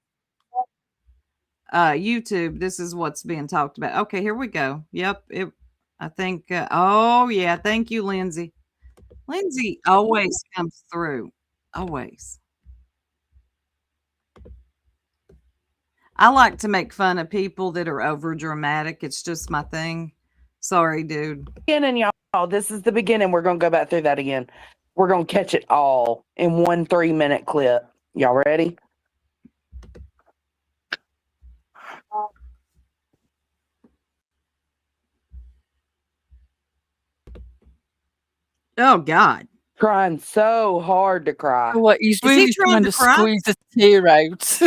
YouTube, this is what's being talked about. Okay, here we go. Yep, I think oh yeah, thank you, Lindsay. Lindsay always comes through. Always. I like to make fun of people that are over dramatic. It's just my thing. Sorry, dude. Beginning, y'all. This is the beginning. We're gonna go back through that again. We're gonna catch it all in one 3-minute clip. Y'all ready? Oh God. Trying so hard to cry. Oh, what, he's Is he really trying trying to to cry? squeeze a tear out.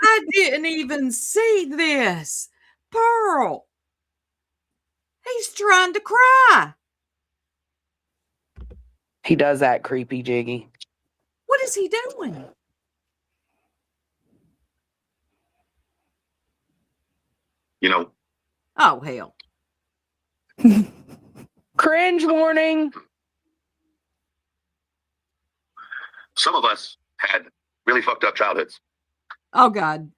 I didn't even see this. Pearl. He's trying to cry. He does that creepy jiggy. What is he doing? You know, Oh hell. Cringe warning. some of us had really fucked up childhoods. Oh God.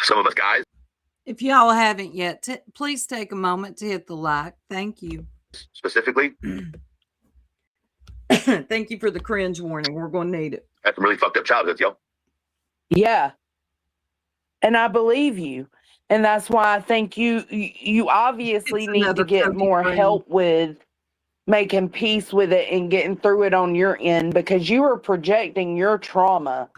Some of us guys, If y'all haven't yet, please take a moment to hit the like. Thank you. specifically, Thank you for the cringe warning. We're going to need it. had some really fucked up childhoods, yo. Yeah. And I believe you. And that's why I think you obviously It's need to another get Cody more Green. help with making peace with it and getting through it on your end, because you are projecting your trauma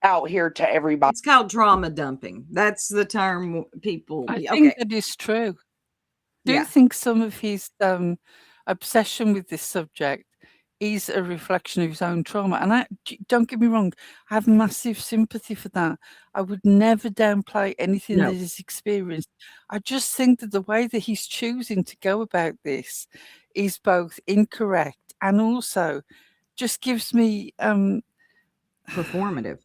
out here to everybody. It's called trauma dumping. That's the term people. I Okay. think that is true. Do you Yeah. think some of his obsession with this subject is a reflection of his own trauma? And don't get me wrong, I have massive sympathy for that. I would never downplay anything No. that he's experienced. I just think that the way that he's choosing to go about this is both incorrect and also just gives me Performative.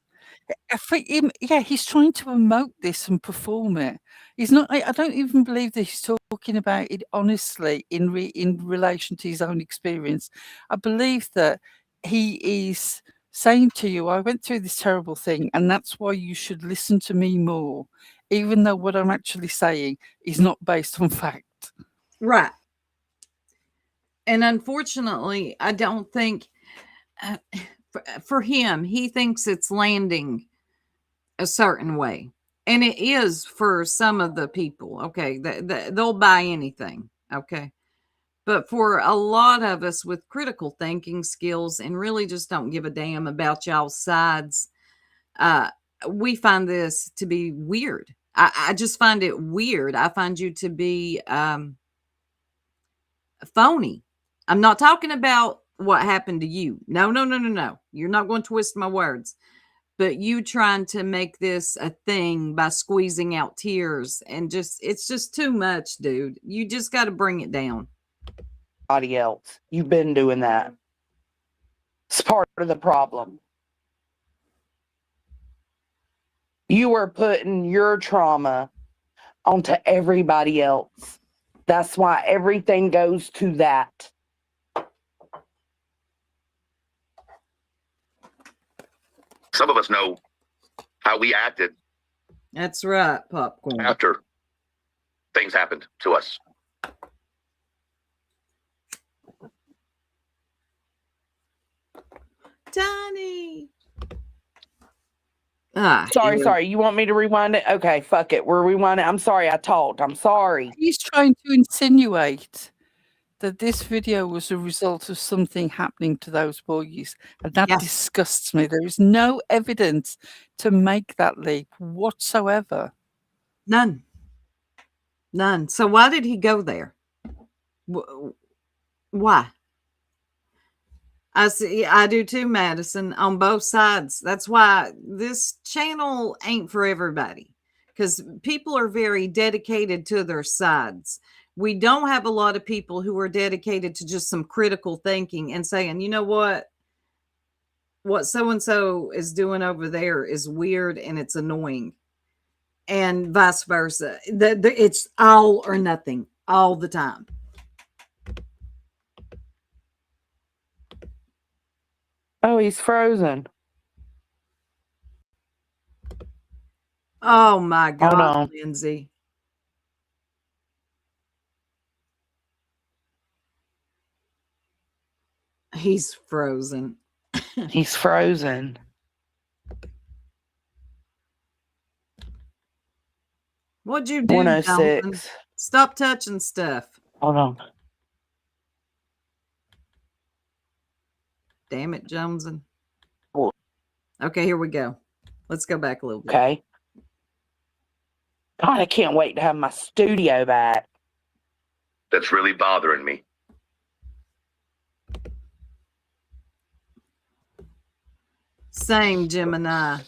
for him, yeah, he's trying to emote this and perform it. He's not. I don't even believe that he's talking about it honestly in relation to his own experience. I believe that he is saying to you, "I went through this terrible thing, and that's why you should listen to me more," even though what I'm actually saying is not based on fact. Right. And unfortunately, I don't think for him, he thinks it's landing a certain way. And it is for some of the people. Okay. They'll buy anything. Okay. But for a lot of us with critical thinking skills and really just don't give a damn about y'all's sides, we find this to be weird. I just find it weird. I find you to be phony. I'm not talking about what happened to you. No. You're not going to twist my words. But you trying to make this a thing by squeezing out tears and it's just too much, dude. You just got to bring it down. Else. You've been doing that. It's part of the problem. You are putting your trauma onto everybody else. That's why everything goes to that. Some of us know how we acted That's right, popcorn. after things happened to us. Tiny. Ah, Sorry, here. sorry. You want me to rewind it? Okay, fuck it. We're rewinding. I'm sorry. I talked. I'm sorry. He's trying to insinuate that this video was a result of something happening to those boys. And that Yes. disgusts me. There is no evidence to make that leap whatsoever. None. None. So why did he go there? Why? I see. I do too, Madison, on both sides. That's why this channel ain't for everybody, because people are very dedicated to their sides. We don't have a lot of people who are dedicated to just some critical thinking and saying, you know what so-and-so is doing over there is weird and it's annoying, and vice versa. It's all or nothing all the time. Oh, he's frozen. Oh my Hold God, on. Lindsay. He's frozen. He's frozen. What'd you do, Jonathan? 106. Stop touching stuff. Hold on. Damn it, Joneson. Well- Okay, here we go. Let's go back a little bit. Okay. God, I can't wait to have my studio back. That's really bothering me. Same, Gemini.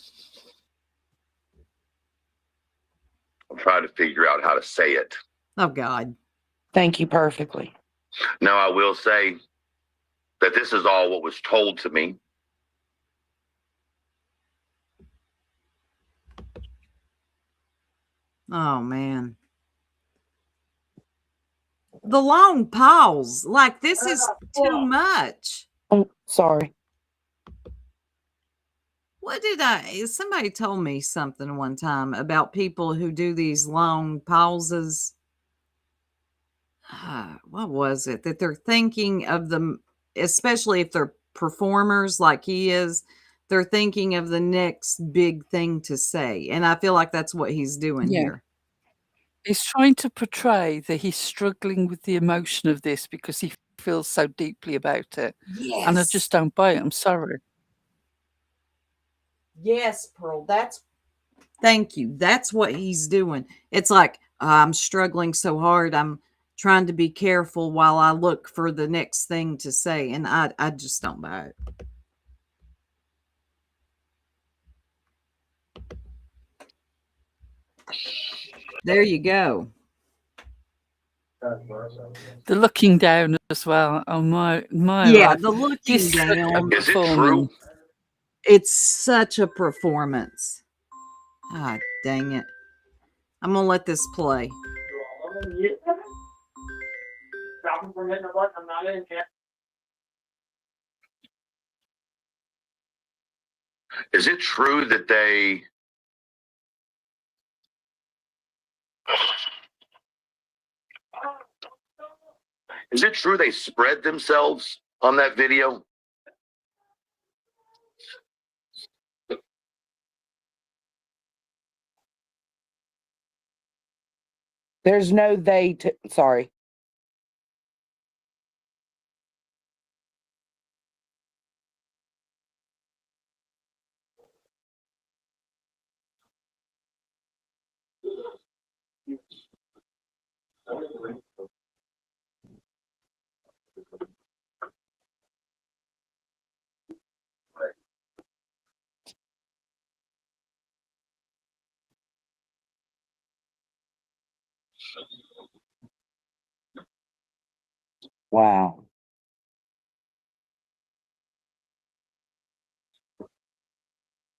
I'm trying to figure out how to say it. Oh, God. Thank you perfectly. Now, I will say that this is all what was told to me. Oh, man. The long pause. Like, this is too much. Oh, sorry. What did somebody told me something one time about people who do these long pauses. What was it? That they're thinking of them, especially if they're performers like he is, they're thinking of the next big thing to say. And I feel like that's what he's doing Yeah. here. He's trying to portray that he's struggling with the emotion of this because he feels so deeply about it. Yes. And I just don't buy it. I'm sorry. Yes, Pearl. Thank you. That's what he's doing. It's like, I'm struggling so hard. I'm trying to be careful while I look for the next thing to say. And I just don't buy it. There you go. The looking down as well. Oh my Yeah, life. the looking This is a down. Is it true? performance. It's such a performance. Ah, dang it. I'm going to let this play. Is it true that they... Is it true they spread themselves on that video? There's no sorry. Wow.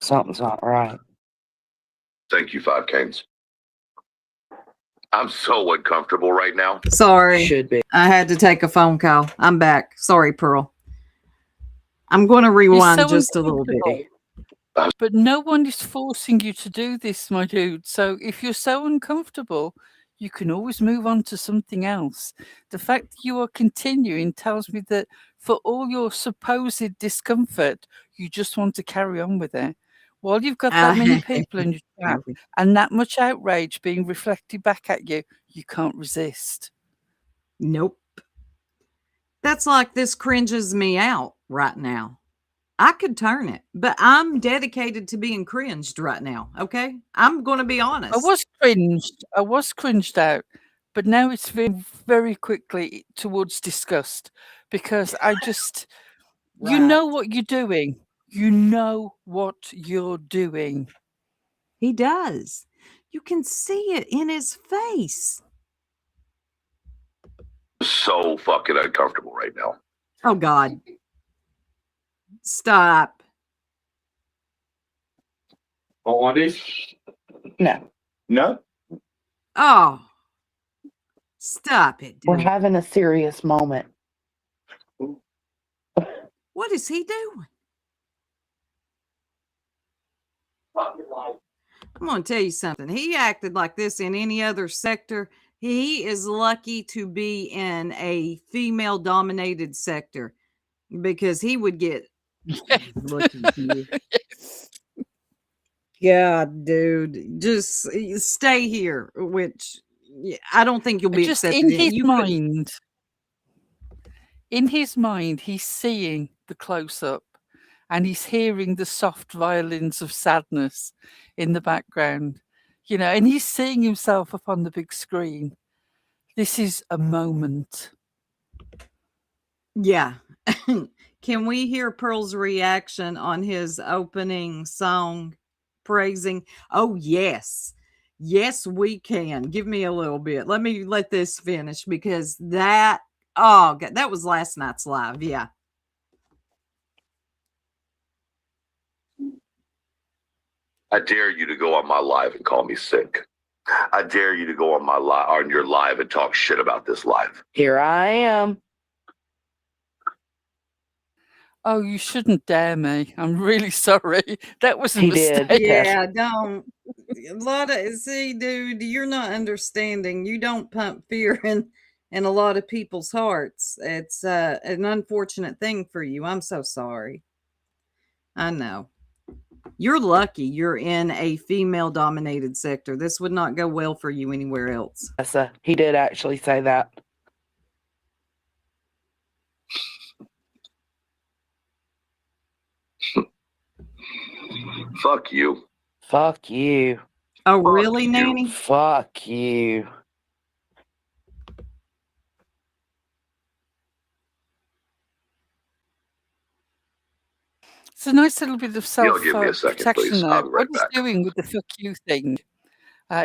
Something's not right. Thank you, Five Canes. I'm so uncomfortable right now. Sorry. Should be. I had to take a phone call. I'm back. Sorry, Pearl. I'm going to rewind so just a little bit. uncomfortable. But no one is forcing you to do this, my dude. So if you're so uncomfortable, you can always move on to something else. The fact that you are continuing tells me that for all your supposed discomfort, you just want to carry on with it. While you've got that many people in your chat and that much outrage being reflected back at you, you can't resist. Nope. That's like this cringes me out right now. I could turn it, but I'm dedicated to being cringed right now. Okay. I'm going to be honest. I was cringed out, but now it's very, very quickly towards disgust because I just, you know what you're doing. You know what you're doing. He does. You can see it in his face. So fucking uncomfortable right now. Oh, God. Stop. On this? No, No? Oh. Stop it, we're dude. having a serious moment. What is he doing? I'm going to tell you something. He acted like this in any other sector. He is lucky to be in a female dominated sector because he would get. Look at you. God, dude, just stay here, which I don't think you'll be Just accepted. in his mind, he's seeing the close up and he's hearing the soft violins of sadness in the background, you know, and he's seeing himself up on the big screen. This is a moment. Yeah. Can we hear Pearl's reaction on his opening song praising? Oh, yes. Yes, we can. Give me a little bit. Let this finish because that, oh, God, that was last night's live. Yeah. I dare you to go on my live and call me sick. I dare you to go on your live and talk shit about this live. Here I am. Oh, you shouldn't dare me. I'm really sorry. That was a He did. mistake. Yeah, don't. A lot of, see, dude, you're not understanding. You don't pump fear in a lot of people's hearts. It's an unfortunate thing for you. I'm so sorry. I know. You're lucky you're in a female dominated sector. This would not go well for you anywhere else. Yes, he did actually say that. Fuck you. Fuck you. Oh, really, Nanny? Fuck you. It's a nice little bit of self give me a second, protection please. there. I'll be right What he's back. doing with the fuck you thing,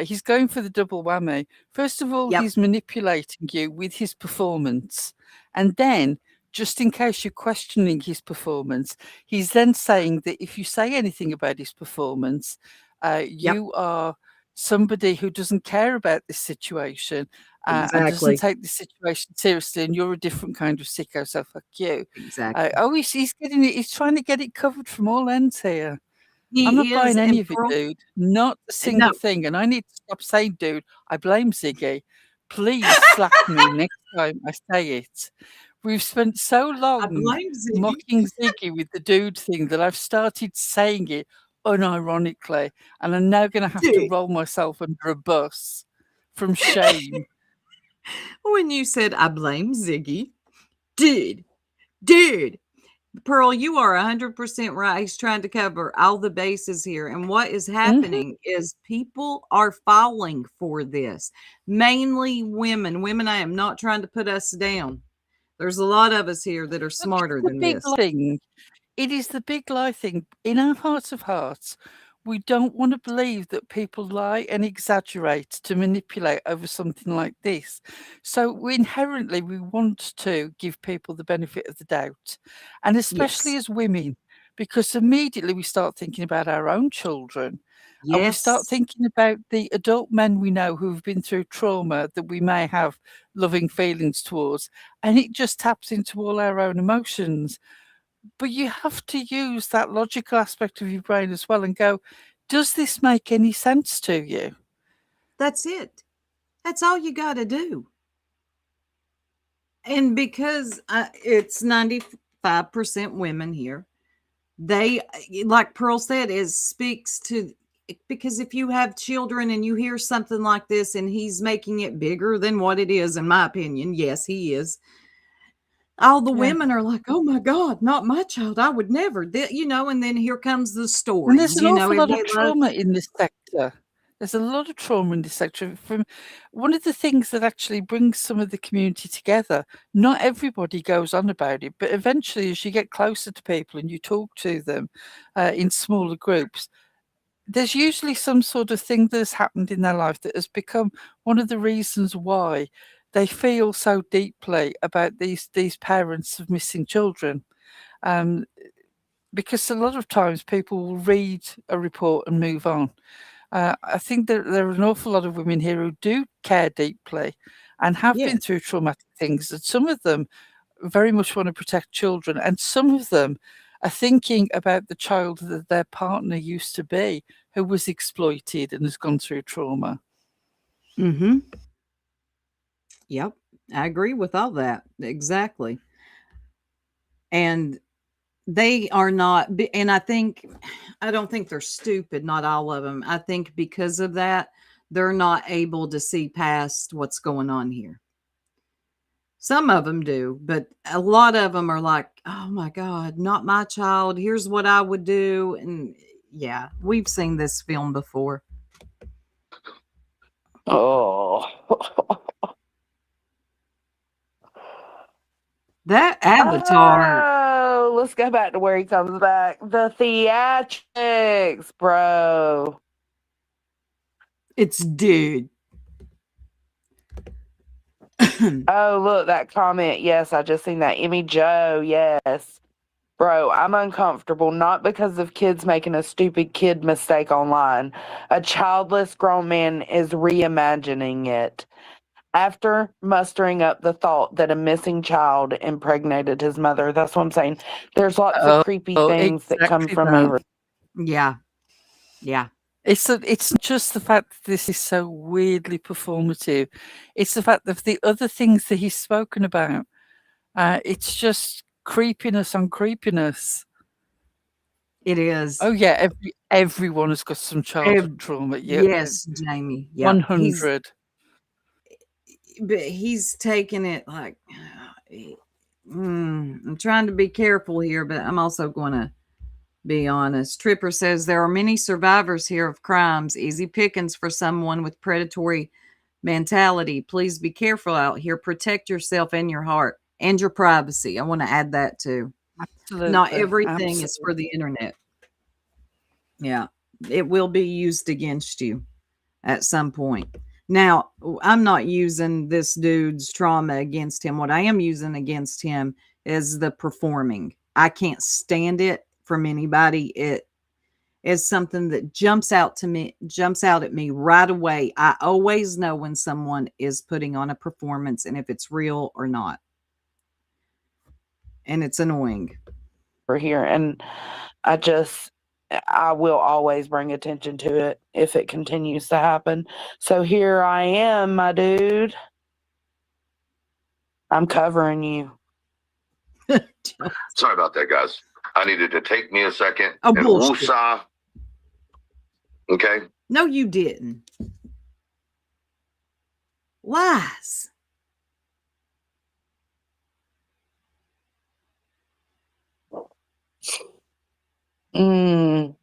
he's going for the double whammy. First of all, Yep. he's manipulating you with his performance. And then, just in case you're questioning his performance, he's then saying that if you say anything about his performance, you are somebody who doesn't care about this situation and Exactly. doesn't take the situation seriously, and you're a different kind of sicko, so fuck you. Exactly. He's trying to get it covered from all ends here. He I'm not is, buying and any of it, Pearl- dude. Not a single No. thing. And I need to stop saying, dude, I blame Ziggy. Please slap me next time I say it. We've spent so I long blame Ziggy. mocking Ziggy with the dude thing that I've started saying it unironically. And I'm now going to have to Dude. roll myself under a bus from shame. When you said I blame Ziggy, dude, Pearl, you are 100% right. He's trying to cover all the bases here. And what is happening is people are falling for this. Mainly women. Women, I am not trying to put us down. There's a lot of us here that are smarter than this. It is the big lie thing. In our hearts of hearts, we don't want to believe that people lie and exaggerate to manipulate over something like this. So inherently, we want to give people the benefit of the doubt, and especially as women, because immediately we start thinking about our own children. And we start thinking about the adult men we know who've been through trauma that we may have loving feelings towards, and it just taps into all our own emotions. But you have to use that logical aspect of your brain as well and go, does this make any sense to you? That's it. That's all you got to do. And because it's 95% women here, they, like Pearl said, is speaks to, because if you have children and you hear something like this and he's making it bigger than what it is, in my opinion, yes, he is. All the Yeah. women are like, "Oh my God, not my child! I would never," you know. And then here comes the And there's stories. an You know, awful lot of everybody loves. trauma in this sector. There's a lot of trauma in this sector. From one of the things that actually brings some of the community together, not everybody goes on about it, but eventually, as you get closer to people and you talk to them in smaller groups, there's usually some sort of thing that has happened in their life that has become one of the reasons why they feel so deeply about these parents of missing children. Because a lot of times people will read a report and move on. I think that there are an awful lot of women here who do care deeply and have Yeah. been through traumatic things, and some of them very much want to protect children, and some of them are thinking about the child that their partner used to be, who was exploited and has gone through trauma. Mm-hmm. Yep, I agree with all that. Exactly. And they are not, and I don't think they're stupid, not all of them. I think because of that, they're not able to see past what's going on here. Some of them do, but a lot of them are like, "Oh my God, not my child. Here's what I would do." And yeah, we've seen this film before. Oh. That Avatar, Oh, let's go back to where he comes back. The theatrics, bro. it's dude. Oh, look, that comment. Yes, I just seen that. Emmy Joe, yes. Bro, I'm uncomfortable, not because of kids making a stupid kid mistake online. A childless grown man is reimagining it. After mustering up the thought that a missing child impregnated his mother. That's what I'm saying. There's lots of creepy things that come exactly from that. over. Yeah. Yeah. It's not just the fact that this is so weirdly performative. It's the fact that the other things that he's spoken about. It's just creepiness on creepiness. It is. Oh yeah, everyone has got some childhood trauma. Yeah, Yes, Jamie. Yeah. 100. But he's taking it like, I'm trying to be careful here, but I'm also going to be honest. Tripper says there are many survivors here of crimes, easy pickings for someone with predatory mentality. Please be careful out here. Protect yourself and your heart and your privacy. I want to add that too. Absolutely. Not everything is Absolutely. for the internet. Yeah, it will be used against you at some point. Now, I'm not using this dude's trauma against him. What I am using against him is the performing. I can't stand it from anybody. It is something that jumps out at me right away. I always know when someone is putting on a performance and if it's real or not. And it's annoying. For here, and I will always bring attention to it if it continues to happen. So here I am, my dude. I'm covering you. Sorry about that, guys. I needed to take me a second Oh, and bullshit. woosah. Okay. No, you didn't. Lies. Mm.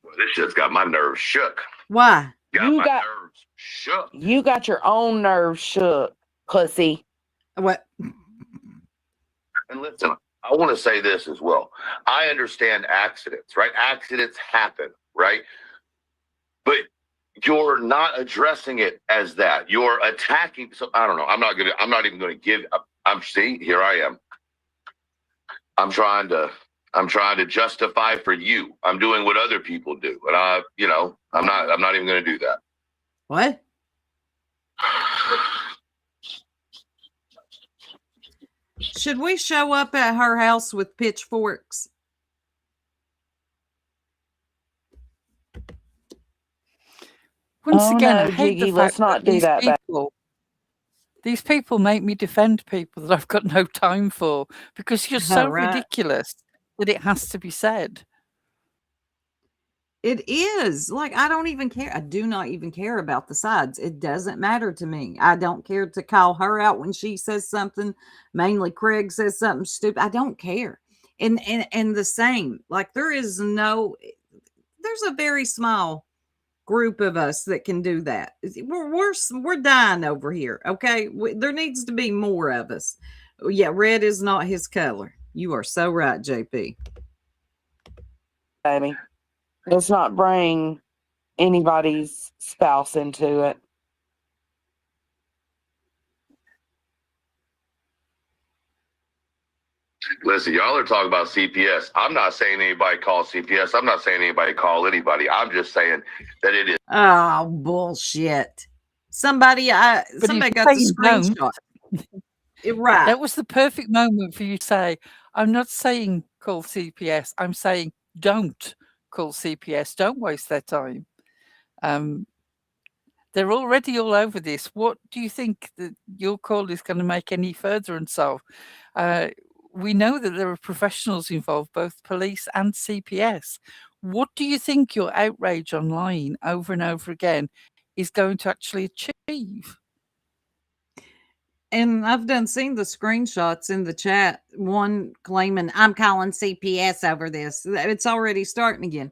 Well, this shit's got my nerves shook. Why? Got You my got- nerves shook. You got your own nerves shook, pussy. What? And listen, I want to say this as well. I understand accidents, right? Accidents happen, right? But you're not addressing it as that. You're attacking. So I don't know. I'm not even going to give up. Here I am. I'm trying to justify for you. I'm doing what other people do. And I'm not even going to do that. What? Should we show up at her house with pitchforks? Once Oh again, no, I hate the Jiggy, fact let's not that do that. these people make me defend people that I've got no time for because you're so Right. ridiculous that it has to be said. It is. Like, I don't even care. I do not even care about the sides. It doesn't matter to me. I don't care to call her out when she says something. Mainly Craig says something stupid. I don't care. And the same. Like, there's a very small group of us that can do that. We're dying over here. Okay. There needs to be more of us. Yeah, red is not his color. You are so right, JP. Baby. Let's not bring anybody's spouse into it. Listen, y'all are talking about CPS. I'm not saying anybody call CPS. I'm not saying anybody call anybody. I'm just saying that it is. Oh, bullshit. Somebody got the screenshot. Right. That was the perfect moment for you to say, I'm not saying call CPS. I'm saying don't call CPS. Don't waste their time. They're already all over this. What do you think that your call is going to make any further and solve? We know that there are professionals involved, both police and CPS. What do you think your outrage online over and over again is going to actually achieve? And I've seen the screenshots in the chat. One claiming, I'm calling CPS over this. It's already starting again.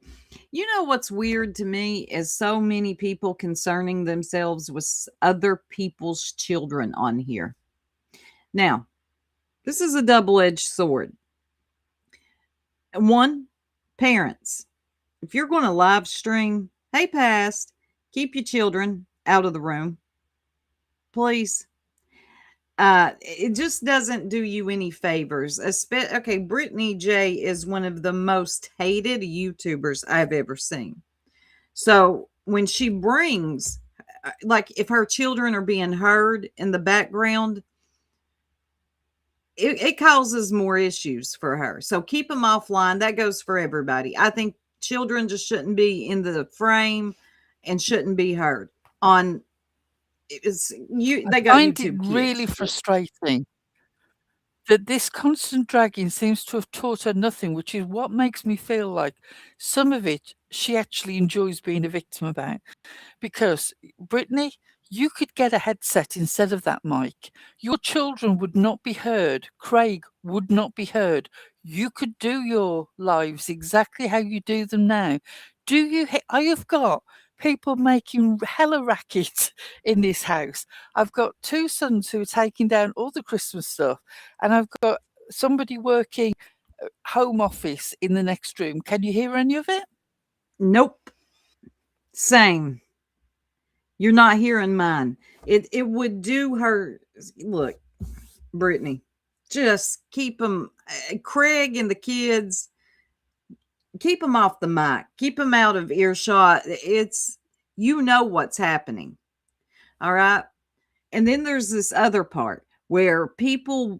You know what's weird to me is so many people concerning themselves with other people's children on here. Now, this is a double-edged sword. One, parents, if you're going to live stream, hey, past, keep your children out of the room, please. It just doesn't do you any favors. Okay, Brittany J is one of the most hated YouTubers I've ever seen. So when she brings, like, if her children are being heard in the background, it causes more issues for her. So keep them offline. That goes for everybody. I think children just shouldn't be in the frame and shouldn't be heard on. They got find YouTube it Kids. really frustrating that this constant dragging seems to have taught her nothing, which is what makes me feel like some of it she actually enjoys being a victim about. Because, Brittany, you could get a headset instead of that mic. Your children would not be heard. Craig would not be heard. You could do your lives exactly how you do them now. I have got people making hella racket in this house. I've got two sons who are taking down all the Christmas stuff, and I've got somebody working home office in the next room. Can you hear any of it? Nope. Same. You're not hearing mine. It would do her. Look, Brittany, just keep them, Craig and the kids, keep them off the mic. Keep them out of earshot. You know what's happening. All right. And then there's this other part where people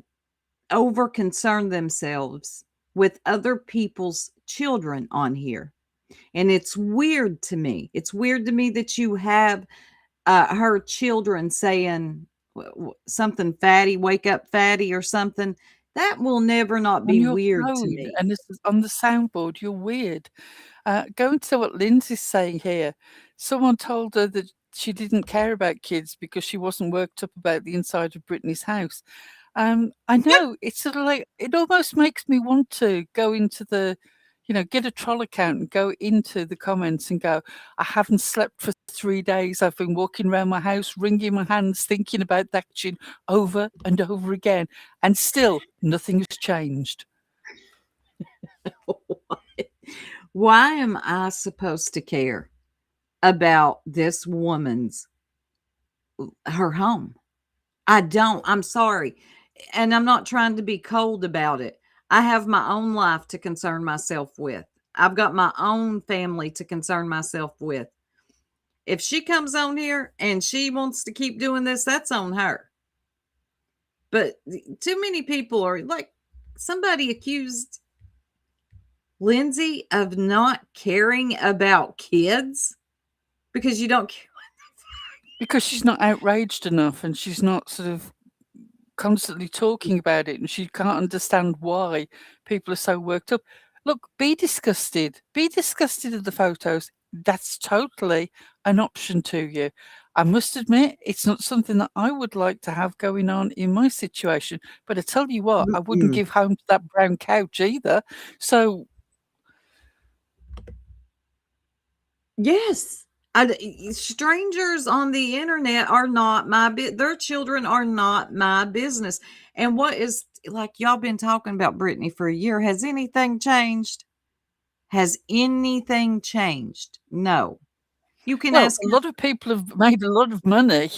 over concern themselves with other people's children on here. And it's weird to me. It's weird to me that you have her children saying something fatty, wake up fatty or something. That will never not be weird to me. And this is on the soundboard, you're weird. Going to what Lindsay's saying here, someone told her that she didn't care about kids because she wasn't worked up about the inside of Brittany's house. I know, it's sort of like, it almost makes me want to go into the, get a troll account and go into the comments and go, I haven't slept for 3 days. I've been walking around my house, wringing my hands, thinking about that tune over and over again. And still, nothing has changed. Why am I supposed to care about this woman's, her home? I don't. I'm sorry. And I'm not trying to be cold about it. I have my own life to concern myself with. I've got my own family to concern myself with. If she comes on here and she wants to keep doing this, that's on her. But too many people are like, somebody accused Lindsay of not caring about kids because you don't care. Because she's not outraged enough, and she's not sort of constantly talking about it, and she can't understand why people are so worked up. Look, be disgusted. Be disgusted at the photos. That's totally an option to you. I must admit, it's not something that I would like to have going on in my situation. But I tell you what, I wouldn't give home to that brown couch either. So Yes. Strangers on the internet are not their children are not my business. And what is, like, y'all been talking about Brittany for a year. Has anything changed? Has anything changed? No. You can well, ask a lot of people have made a lot of money.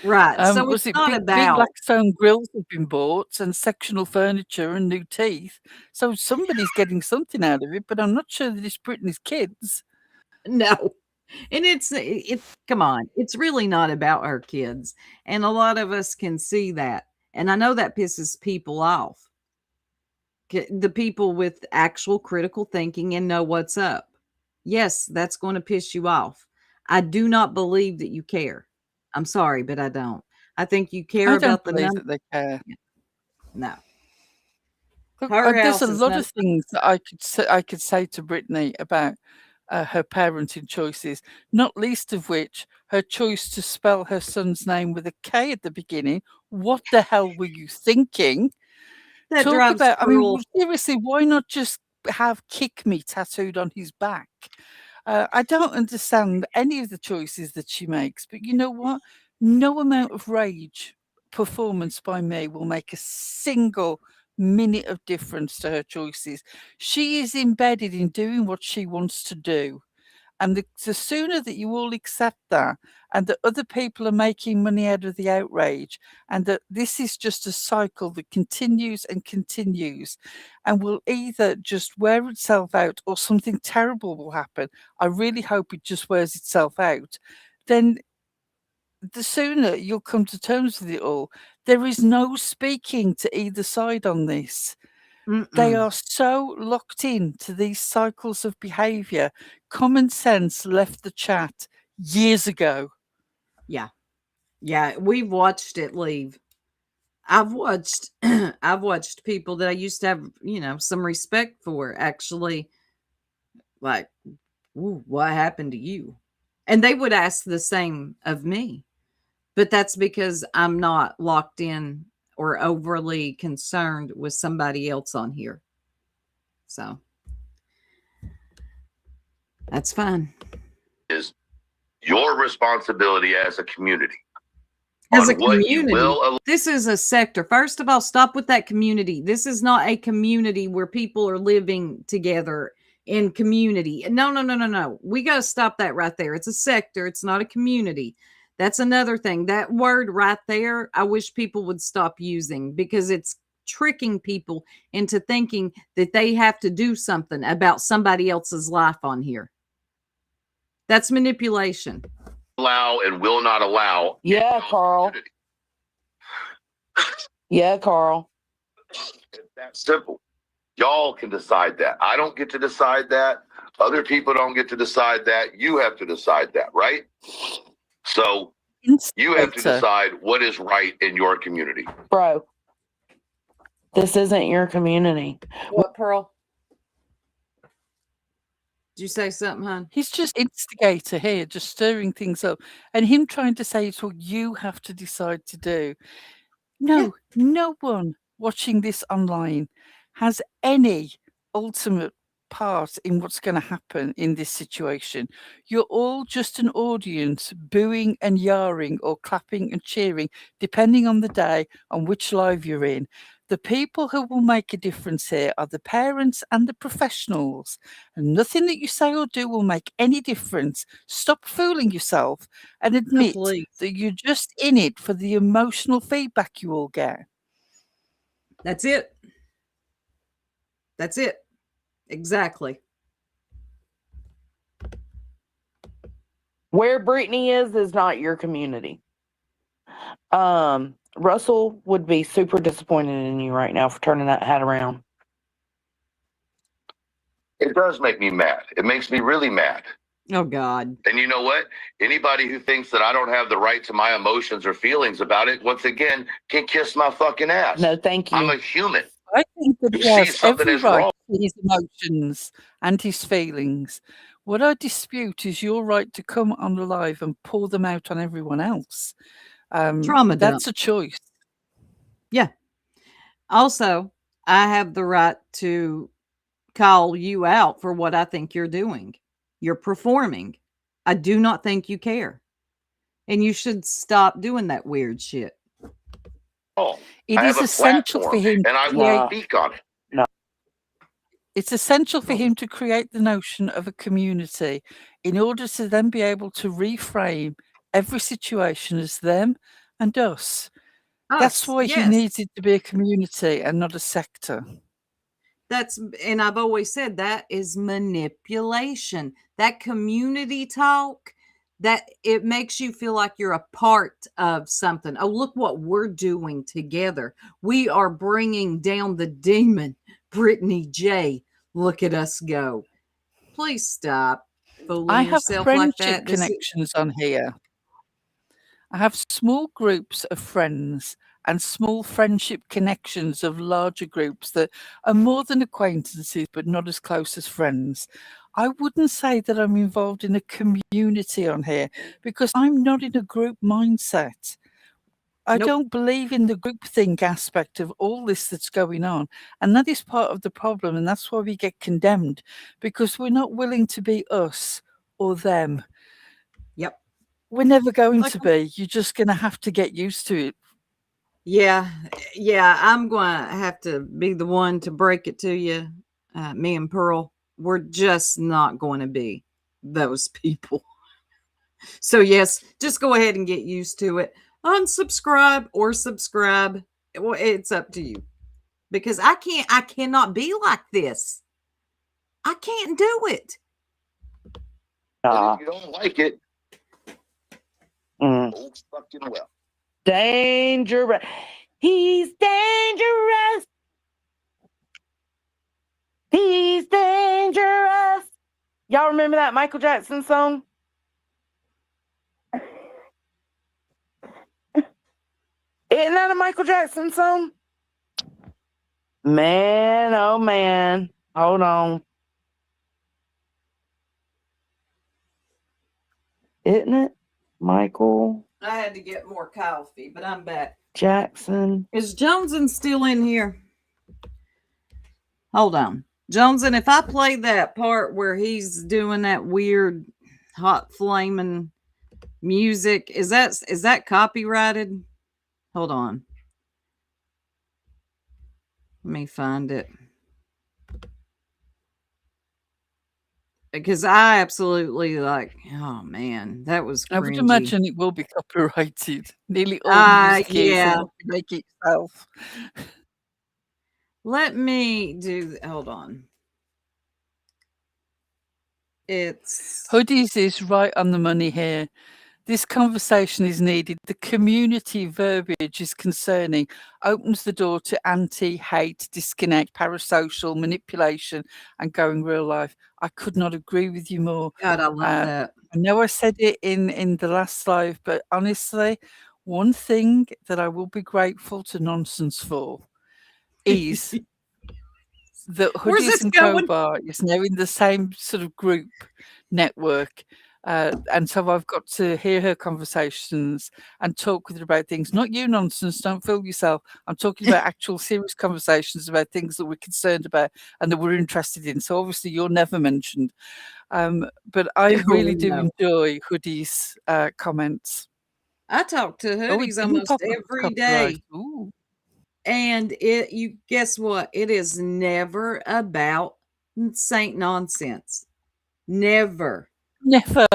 right. So Was it's it not big about Blackstone grills have been bought and sectional furniture and new teeth? So somebody's getting something out of it, but I'm not sure that it's Brittany's kids. no. And it's come on. It's really not about our kids. And a lot of us can see that. And I know that pisses people off. The people with actual critical thinking and know what's up. Yes, that's going to piss you off. I do not believe that you care. I'm sorry, but I don't. I think you care I don't about the believe number. that they care. No. Look, Her there's a house is lot not- of things that I could say to Brittany about her parenting choices, not least of which her choice to spell her son's name with a K at the beginning. What the hell were you thinking? That Talk drives about, I mean, cruel. seriously, why not just have "kick me" tattooed on his back? I don't understand any of the choices that she makes, but you know what? No amount of rage performance by me will make a single minute of difference to her choices. She is embedded in doing what she wants to do. And the sooner that you all accept that, and that other people are making money out of the outrage, and that this is just a cycle that continues and continues, and will either just wear itself out or something terrible will happen. I really hope it just wears itself out. Then the sooner you'll come to terms with it all. There is no speaking to either side on this. They are so locked in to these cycles of behavior. Common sense left the chat years ago. Yeah. Yeah, we've watched it leave. I've watched I've watched people that I used to have, some respect for actually, like, "Ooh, what happened to you?" And they would ask the same of me. But that's because I'm not locked in or overly concerned with somebody else on here. So that's fine. Is your responsibility as a community. As a on what you community, will this is a sector. First of all, stop with that community. This is not a community where people are living together in community. No, no, no, no, no. We got to stop that right there. It's a sector. It's not a community. That's another thing. That word right there, I wish people would stop using, because it's tricking people into thinking that they have to do something about somebody else's life on here. That's manipulation. allow and will not allow. Yeah, in your Carl. community. Yeah, Carl. It's that simple. Y'all can decide that. I don't get to decide that. Other people don't get to decide that. You have to decide that, right? So you have to Instigator. decide what is right in your community. Bro, this isn't your community. What, Pearl? Did you say something, hon? He's just instigator here, just stirring things up. And him trying to say it's what you have to decide to do. No, no one watching this online has any ultimate part in what's going to happen in this situation. You're all just an audience booing and yarring or clapping and cheering, depending on the day on which live you're in. The people who will make a difference here are the parents and the professionals. And nothing that you say or do will make any difference. Stop fooling yourself and admit please. that you're just in it for the emotional feedback you all get. That's it. That's it. Exactly. Where Brittany is not your community. Russell would be super disappointed in you right now for turning that hat around. It does make me mad. It makes me really mad. Oh God. And you know what? Anybody who thinks that I don't have the right to my emotions or feelings about it, once again, can kiss my fucking ass. No, thank you. I'm a human. I think that You he see has something every is right wrong. to his emotions and his feelings. What I dispute is your right to come on the live and pour them out on everyone else. Trauma dump. That's a choice. Yeah. Also, I have the right to call you out for what I think you're doing. You're performing. I do not think you care. And you should stop doing that weird shit. It I is have a essential for platform, him and I to will create. speak on it. It's essential for him to create the notion of a community in order to then be able to reframe every situation as them and us. That's why he needs it to be a community and not a sector. And I've always said that is manipulation. That community talk, that it makes you feel like you're a part of something. Oh, look what we're doing together. We are bringing down the demon. Brittany J, look at us go. Please stop fooling I have yourself like friendship that. connections on here. I have small groups of friends and small friendship connections of larger groups that are more than acquaintances, but not as close as friends. I wouldn't say that I'm involved in a community on here because I'm not in a group mindset. I don't believe in the groupthink aspect of all this that's going on. And that is part of the problem. And that's why we get condemned, because we're not willing to be us or them. Yep. We're never going to be. You're just going to have to get used to it. Yeah. I'm going to have to be the one to break it to you. Me and Pearl, we're just not going to be those people. So yes, just go ahead and get used to it. Unsubscribe or subscribe. Well, it's up to you, because I cannot be like this. I can't do it. But if you don't like it, oh fucking well. Dangerous. He's dangerous. He's dangerous. Y'all remember that Michael Jackson song? Isn't that a Michael Jackson song? Man, oh man. Hold on. Isn't it Michael I had to get more coffee, but I'm back. Jackson? Is Joneson still in here? Hold on. Joneson, if I play that part where he's doing that weird hot flaming music, is that copyrighted? Hold on. Let me find it. Because I absolutely oh man, that was cringy. I would imagine it will be copyrighted. Nearly all music is, yeah. so make it yourself. Let me do. Hold on. It's Hoodies is right on the money here. This conversation is needed. The community verbiage is concerning, opens the door to anti-hate, disconnect, parasocial, manipulation, and going real life. I could not agree with you more. God, I love that. I know I said it in the last live, but honestly, one thing that I will be grateful to Nonsense for is that Hoodies and Crowbar is now in the same sort of group network. And so I've got to hear her conversations and talk with her about things. Not you, Nonsense. Don't fool yourself. I'm talking about actual serious conversations about things that we're concerned about and that we're interested in. So obviously you're never mentioned. But I really do enjoy Hoodie's comments. I talk to Hoodies almost every day. Ooh. And you guess what? It is never about Saint Nonsense. Never. Never.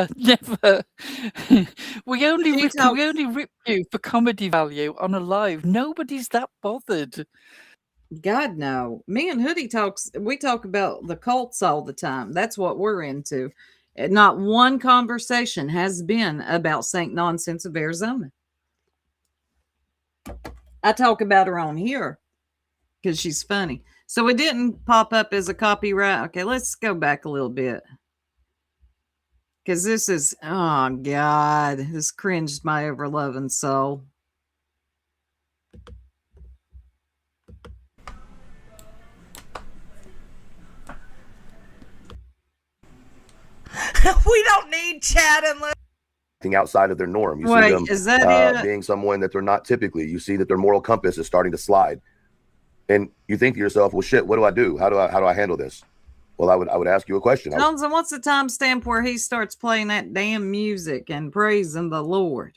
we only rip you for comedy value on a live. Nobody's that bothered. God, no. Me and Hoodie we talk about the cults all the time. That's what we're into. Not one conversation has been about Saint Nonsense of Arizona. I talk about her on here because she's funny. So it didn't pop up as a copyright. Okay, let's go back a little bit. Because this is, oh God, this cringed my ever loving soul. We don't need chat unless outside of their norm. You Wait, see them is that it? being someone that they're not typically. You see that their moral compass is starting to slide. And you think to yourself, well, shit, what do I do? How do I handle this? Well, I would ask you a question. Johnson, what's the timestamp where he starts playing that damn music and praising the Lord?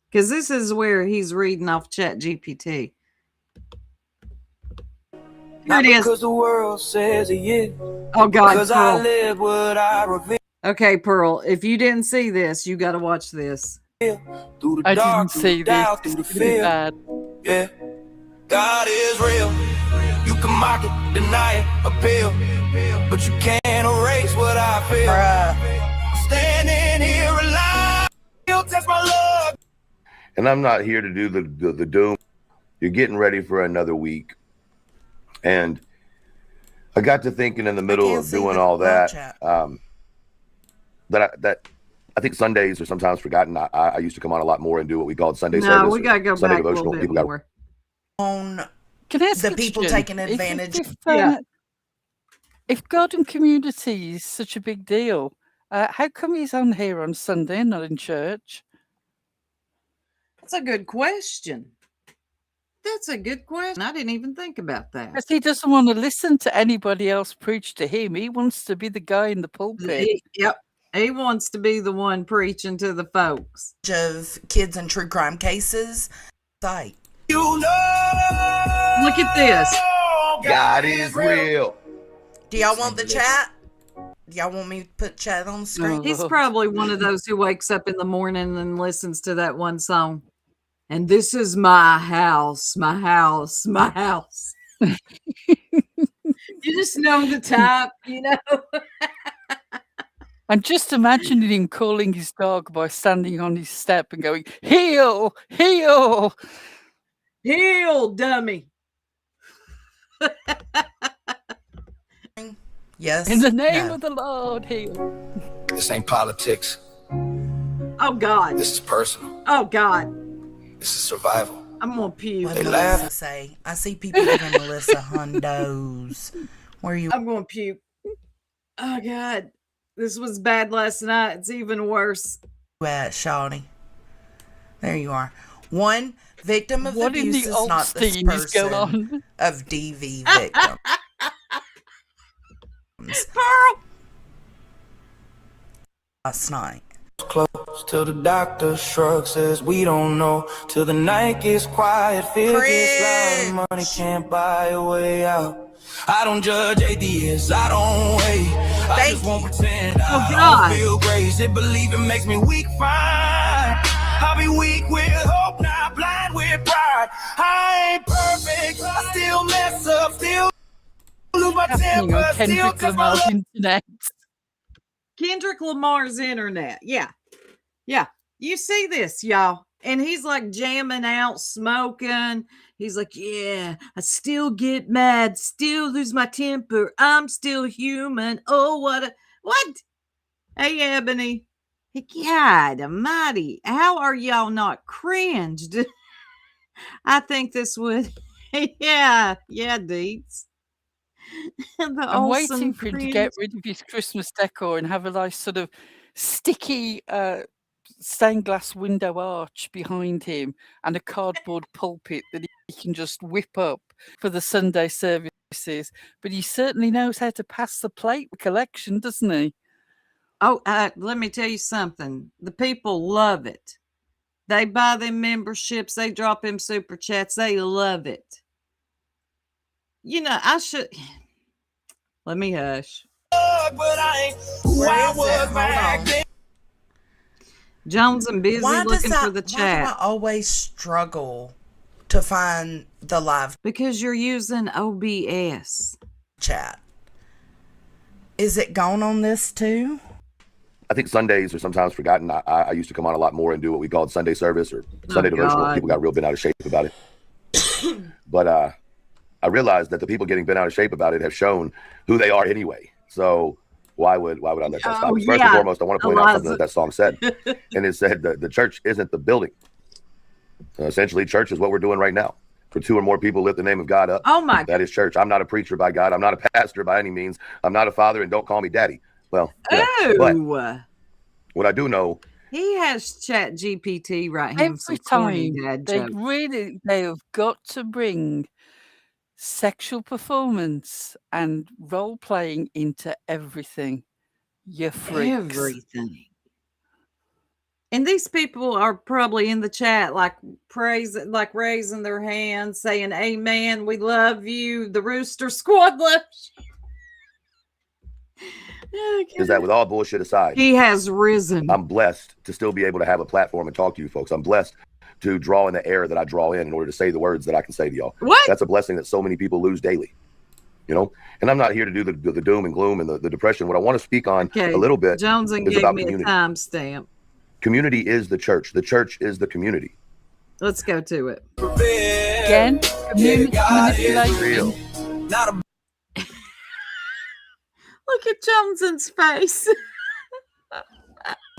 Because this is where he's reading off Chat GPT. Here it is. Because the world says he is. Oh God, Because I Pearl. live what I reveal. Okay, Pearl, if you didn't see this, you got to watch this. Through the I dark, didn't through see the this. doubt, through the It's really fear. bad. Yeah. God is real. You can mock it, deny it, appeal. But you can't erase what I feel. Bruh. Standing here alive. You'll test my love. And I'm not here to do the doom. You're getting ready for another week. And I got to thinking in the middle can't of see doing the all that, chat. that I think Sundays are sometimes forgotten. I used to come on a lot more and do what we called Sunday No, service. we or got to go Sunday back a little devotional. bit People got more. on Can I ask the a people question? taking advantage. Yeah. If God and community is such a big deal, how come he's on here on Sunday and not in church? That's a good question. That's a good question. I didn't even think about that. Because he doesn't want to listen to anybody else preach to him. He wants to be the guy in the pulpit. Yep. He wants to be the one preaching to the folks. Of kids in true crime cases. Site. You know. Look at this. God is real. Do y'all want the chat? Do y'all want me to put chat on the screen? He's probably one of those who wakes up in the morning and listens to that one song. And this is my house, my house, my house. You just know the type, you know. I'm just imagining him calling his dog by standing on his step and going, heel, heel. Heel, dummy. Yes. In the name no. of the Lord, heel. This ain't politics. Oh, God. This is personal. Oh, God. This is survival. I'm going to puke. What They did laugh. Melissa say? I see people giving Melissa hundos. Where you I'm going to puke. Oh, God. This was bad last night. It's even worse. at, Shawnee? There you are. One victim of What in abuse the is not this Olstein is going person on? of DV victim. Pearl. Last night. Close till the doctor shrugs, says we don't know. Till the night gets quiet, fear gets loud, money can't buy a way out. I don't judge atheists, I don't wait. I just won't pretend I don't feel crazy. Believe it makes me weak, fine. I'll be weak with hope, not blind with pride. I ain't perfect, I still mess up, still lose my Happening on temper, still Kendrick cut my Lamar's internet. Kendrick Lamar's internet. Yeah. Yeah. You see this, y'all. And he's like jamming out, smoking. He's like, yeah, I still get mad, still lose my temper. I'm still human. Oh, what? Hey, Ebony. God almighty. How are y'all not cringed? I think this would. Yeah, Deets. I'm waiting for him to get rid of his Christmas decor and have a nice sort of sticky stained glass window arch behind him and a cardboard pulpit that he can just whip up for the Sunday services. But he certainly knows how to pass the plate collection, doesn't he? Oh, let me tell you something. The people love it. They buy them memberships. They drop them super chats. They love it. You know, I should. Let me hush. but I ain't who I was back then. Jones and busy looking for the Why do chat. I always struggle to find the live Because you're using OBS. chat? Is it gone on this too? I think Sundays are sometimes forgotten. I used to come on a lot more and do what we called Sunday service or Sunday devotional. God. People got real bent out of shape about it. But I realize that the people getting bent out of shape about it have shown who they are anyway. So why would I let that stop? First and foremost, I want to point out something that song said. And it said the church isn't the building. Essentially, church is what we're doing right now. For 2 or more people lift the name of God up. Oh my! That is church. I'm not a preacher by God. I'm not a pastor by any means. I'm not a father, and don't call me daddy. Well, but what I do know, he has Chat GPT right him some corny dad jokes. They have got to bring sexual performance and role playing into everything. You freaks. Everything. And these people are probably in the chat, like raising their hands, saying, "Amen. We love you. The Rooster Squad loves you." Is that with all bullshit aside, he has risen. I'm blessed to still be able to have a platform and talk to you folks. I'm blessed to draw in the air that I draw in order to say the words that I can say to y'all. What? That's a blessing that so many people lose daily. You know, and I'm not here to do the doom and gloom and the depression. What I want to speak on a little bit Jones and is gave about me community. a timestamp. Community is the church. The church is the community. Let's go to it. Again, community manipulation. Look at Jones's face.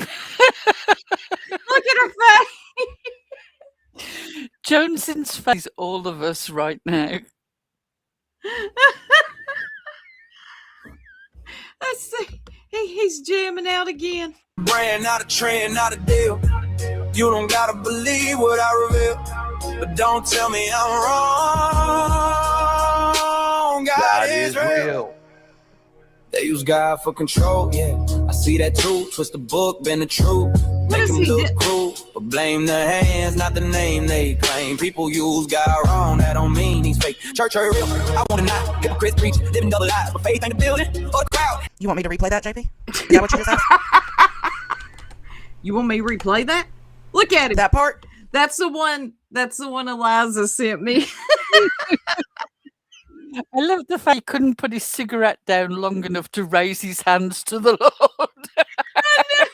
Look at her face. Jones's face, all of us right now. I see. He's jamming out again. Brand, not a trend, not a deal. You don't gotta believe what I reveal, but don't tell me I'm wrong. God is real. They use God for control, yeah. I see that too. Twist the book, bend the truth. Make them look cruel, but blame the hands, not the name they claim. People use God wrong, that don't mean he's fake. Church ain't real. I wanna not hypocrites preach, living double lives, but faith ain't the building or the crowd. You want me to replay that, JP? Is that what you just asked? You want me to replay that? Look at it. That part? That's the one Eliza sent me. I love the fact he couldn't put his cigarette down long enough to raise his hands to the Lord. I know.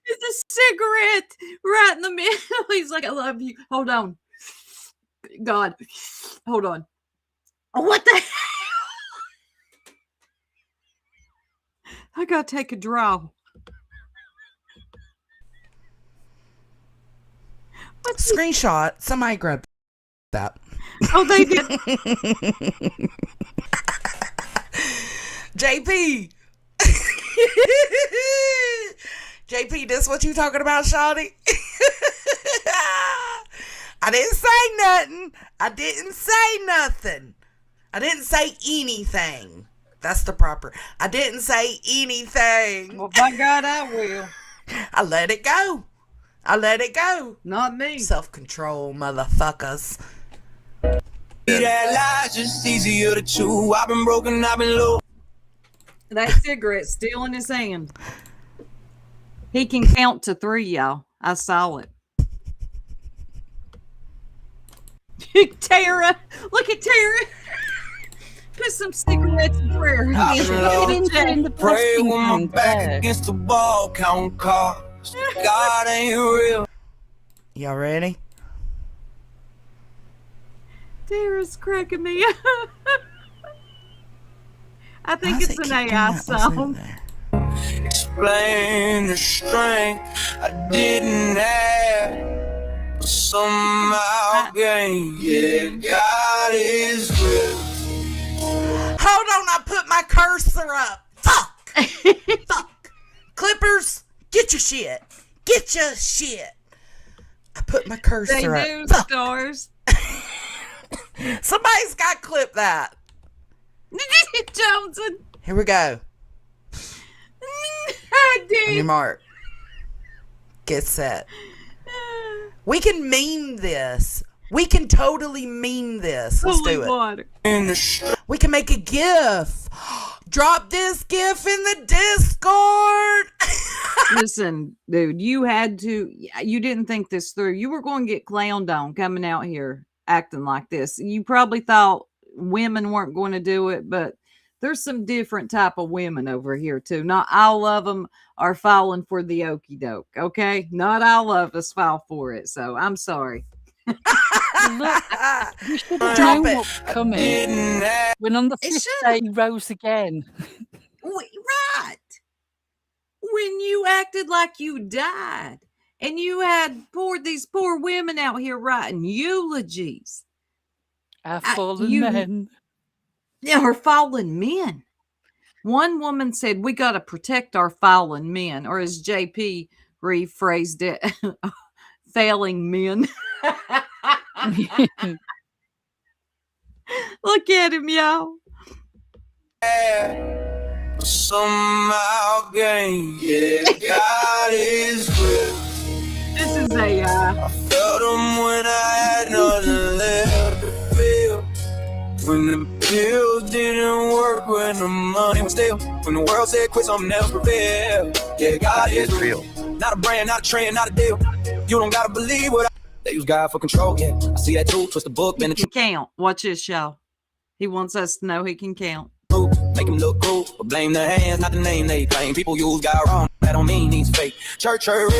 It's a cigarette right in the middle. He's like, I love you. Hold on. God. Hold on. Oh, what the hell? I gotta take a draw. Screenshot. Somebody grab that. Oh, they did. JP. JP, this what you talking about, Shawty? I didn't say nothing. I didn't say nothing. I didn't say anything. That's the proper. I didn't say anything. Well, by God, I will. I let it go. I let it go. Not me. Self-control, motherfuckers. That lie's just easier to chew. I've been broken, I've been low. That cigarette's still in his hand. He can count to 3, y'all. I saw it. Tara, look at Tara. Put some cigarettes in prayer. Pray with my back against the wall, count cars. God ain't real. Y'all ready? Tara's cracking me up. I think it's an AI song. Explain the strength I didn't have, but somehow gained. Yeah, God is real. Hold on, I put my cursor up. Fuck. Fuck. Clippers, get your shit. Get your shit. I put my cursor They up. do, Fuck. stars. Somebody's got to clip that. Johnson. Here we go. I did. On your mark. Get set. We can meme this. We can totally meme this. Let's Holy do it. water. We can make a GIF. Drop this GIF in the Discord. Listen, dude, you didn't think this through. You were going to get clowned on coming out here acting like this. You probably thought women weren't going to do it, but there's some different type of women over here too. Not all of them are falling for the okie doke. Okay. Not all of us fall for it. So I'm sorry. Look, you should have Drop known it. what's coming. When on the It fifth should day he rose again. Right. When you acted like you died and you had these poor women out here writing eulogies. Our fallen men. Yeah, her fallen men. One woman said, we got to protect our fallen men, or as JP rephrased it, failing men. Look at him, y'all. Somehow gain, yeah, God is real. This is AI. I felt him when I had nothing left to feel. When the pills didn't work, when the money was stale, when the world said quit, something else prevailed. Yeah, God is real. Not a brand, not a trend, not a deal. You don't gotta believe what they use God for control. Yeah, I see that too. Twist the book, bend the He can count. Watch this, y'all. He wants us to know he can count. make him look cool, but blame the hands, not the name they claim. People use God wrong, that don't mean he's fake. Church real,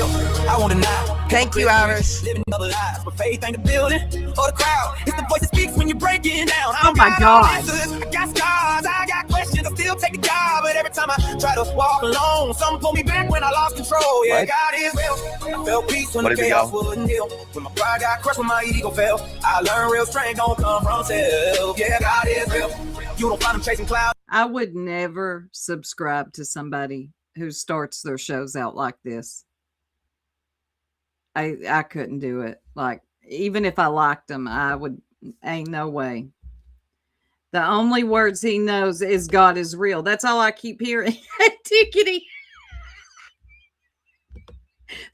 I won't deny. Thank you, Irish. Living other lives, but faith ain't the building or the crowd. It's the voice that speaks when you're breaking down. Oh my God. I got scars, I got questions, I still take the job, but every time I try to walk alone, some pull me back when I lost control. Yeah, What? God is real. I felt peace when What the did he chaos go? wouldn't heal. When my pride got crushed, when my ego fell, I learned real strength don't come from self. Yeah, God is real. You don't find him chasing clouds. I would never subscribe to somebody who starts their shows out like this. I couldn't do it. Like, even if I liked them, ain't no way. The only words he knows is God is real. That's all I keep hearing. Tickety.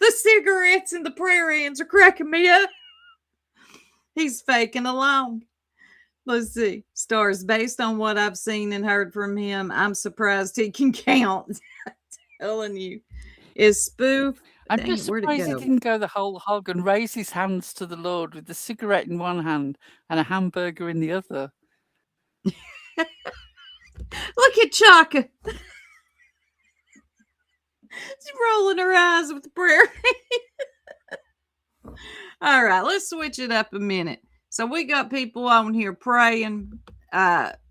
The cigarettes and the prayer hands are cracking me up. He's faking along. Let's see. Stars, based on what I've seen and heard from him, I'm surprised he can count. Telling you. Is spoof. I'm Dang just it, where'd it surprised he go? didn't go the whole hog and raise his hands to the Lord with the cigarette in one hand and a hamburger in the other. Look at Chaka. She's rolling her eyes with the prayer. All right, let's switch it up a minute. So we got people on here praying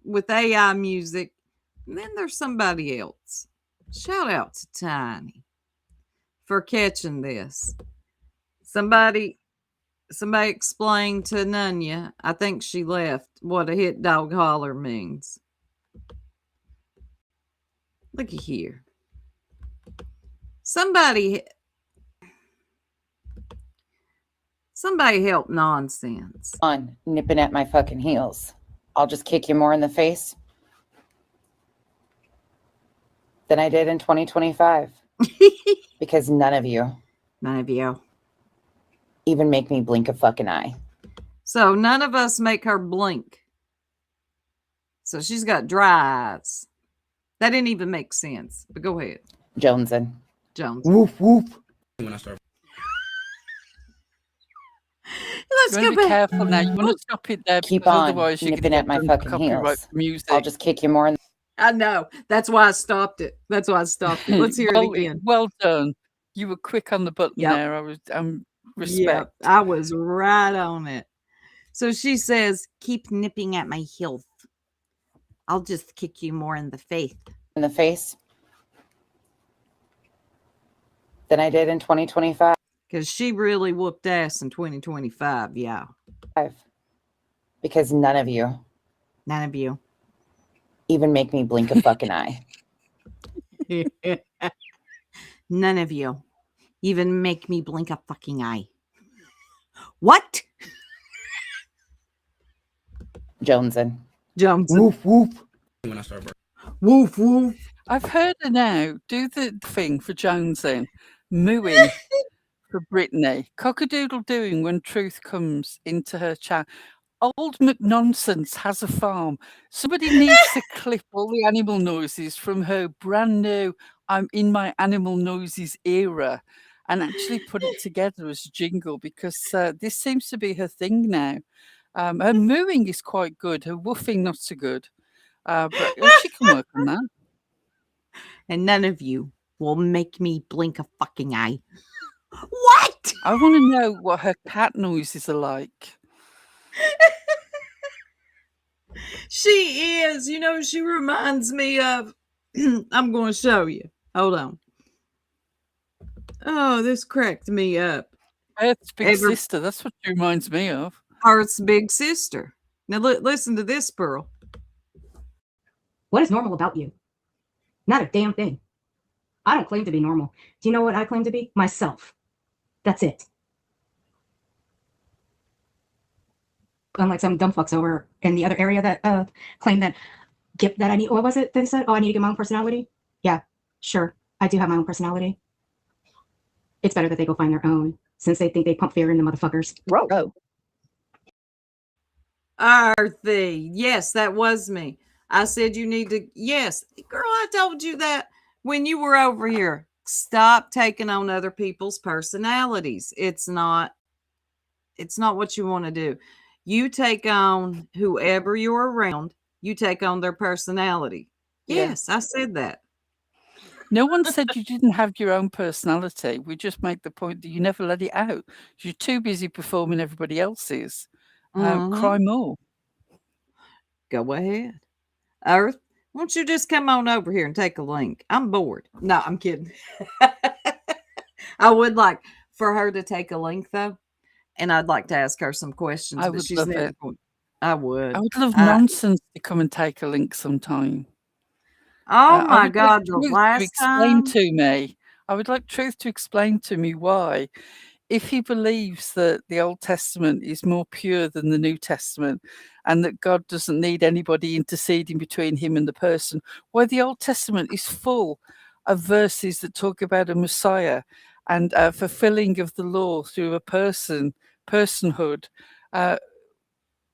with AI music. And then there's somebody else. Shout out to Tiny for catching this. Somebody explained to Nunya, I think she left, what a hit dog holler means. Look at here. Somebody help nonsense. On nipping at my fucking heels. I'll just kick you more in the face than I did in 2025. Because none of you even make me blink a fucking eye. So none of us make her blink. So she's got dry eyes. That didn't even make sense. But go ahead. Jonesin. Jones. Woof woof. When I start. Let's You go want to be back. careful now. You want to stop it there. Keep because on otherwise you're nipping gonna at my get fucking copyright heels. music. I'll just kick you more in the I know. That's why I stopped it. Let's hear it again. Well done. You were quick on the button Yep. there. Respect. Yeah, I was right on it. So she says, keep nipping at my heels. I'll just kick you more in the face. than I did in 2025. Because she really whooped ass in 2025. Yeah. Because none of you even make me blink a fucking eye. None of you even make me blink a fucking eye. What? Jonesin. Woof woof. When I start. Woof woof. I've heard her now do the thing for Jonesin, mooing for Brittany, cock-a-doodle doing when truth comes into her chat. Old McNonsense has a farm. Somebody needs to clip all the animal noises from her brand new I'm in my animal noises era and actually put it together as a jingle because this seems to be her thing now. Her mooing is quite good. Her woofing not so good. But she can work on that. And none of you will make me blink a fucking eye. What? I want to know what her cat noises are like. She is. You know, she reminds me of. I'm going to show you. Hold on. Oh, this cracked me up. Earth's big sister. That's what she reminds me of. Earth's big sister. Now, listen to this, Pearl. What is normal about you? Not a damn thing. I don't claim to be normal. Do you know what I claim to be? Myself. That's it. Unlike some dumb fucks over in the other area that claim that I need, what was it they said? Oh, I need to get my own personality? Yeah, sure. I do have my own personality. It's better that they go find their own since they think they pump fear in the motherfuckers. Whoa. Arthy. Yes, that was me. I said you need to. Yes, girl, I told you that when you were over here. Stop taking on other people's personalities. It's not what you want to do. You take on whoever you're around. You take on their personality. Yes, I said that. No one said you didn't have your own personality. We just make the point that you never let it out. You're too busy performing everybody else's. Cry more. Go ahead. Earth, won't you just come on over here and take a link? I'm bored. No, I'm kidding. I would like for her to take a link, though. And I'd like to ask her some questions. I but would she's love never it. I would. I would love Nonsense to come and take a link sometime. Oh I my would God, like the Truth to last explain time. to me. I would like Truth to explain to me why, if he believes that the Old Testament is more pure than the New Testament and that God doesn't need anybody interceding between him and the person, why the Old Testament is full of verses that talk about a Messiah and fulfilling of the law through a personhood.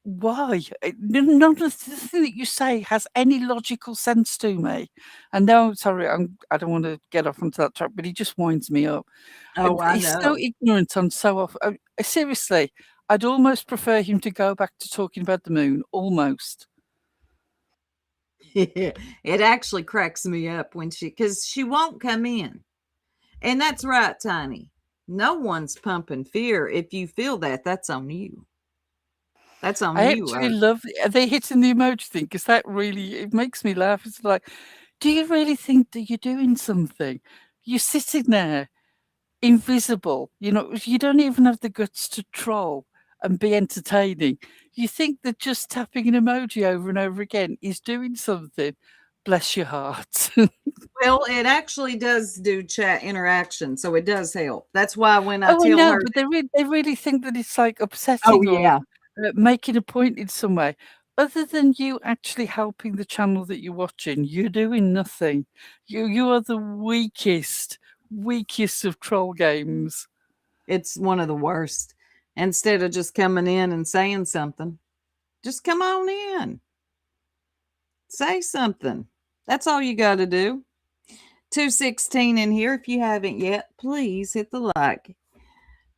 Why? None of the thing that you say has any logical sense to me. And no, sorry, I don't want to get off onto that track, but he just winds me up. Oh, I He's so know. ignorant on so often. Seriously, I'd almost prefer him to go back to talking about the moon. Almost. It actually cracks me up when because she won't come in. And that's right, Tiny. No one's pumping fear. If you feel that, that's on you. That's on I you. actually love. Are they hitting the emoji thing? Because that really it makes me laugh. It's like, do you really think that you're doing something? You're sitting there, invisible. You know, you don't even have the guts to troll and be entertaining. You think that just tapping an emoji over and over again is doing something? Bless your heart. Well, it actually does do chat interaction, so it does help. That's why when I Oh, I tell know, her, but they really think that it's like upsetting or making a point in some way. Other than you actually helping the channel that you're watching, you're doing nothing. You are the weakest of troll games. it's one of the worst. Instead of just coming in and saying something, just come on in. Say something. That's all you got to do. 216 in here. If you haven't yet, please hit the like.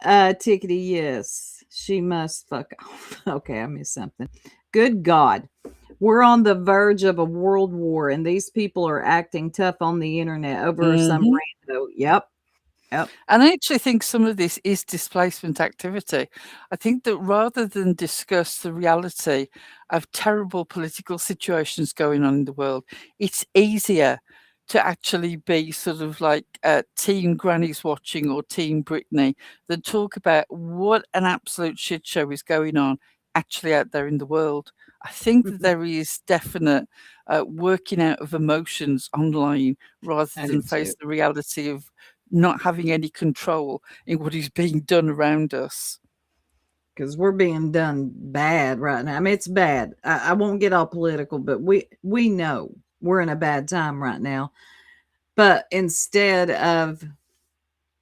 Tickety, yes. She must fuck off. Okay, I missed something. Good God. We're on the verge of a world war, and these people are acting tough on the internet over some rando. Yep. And I actually think some of this is displacement activity. I think that rather than discuss the reality of terrible political situations going on in the world, it's easier to actually be sort of like Team Granny's watching or Team Britney than talk about what an absolute shit show is going on actually out there in the world. I think that there is definite working out of emotions online rather than face the reality of not having any control in what is being done around us. Because we're being done bad right now. I mean, it's bad. I won't get all political, but we know we're in a bad time right now. But instead of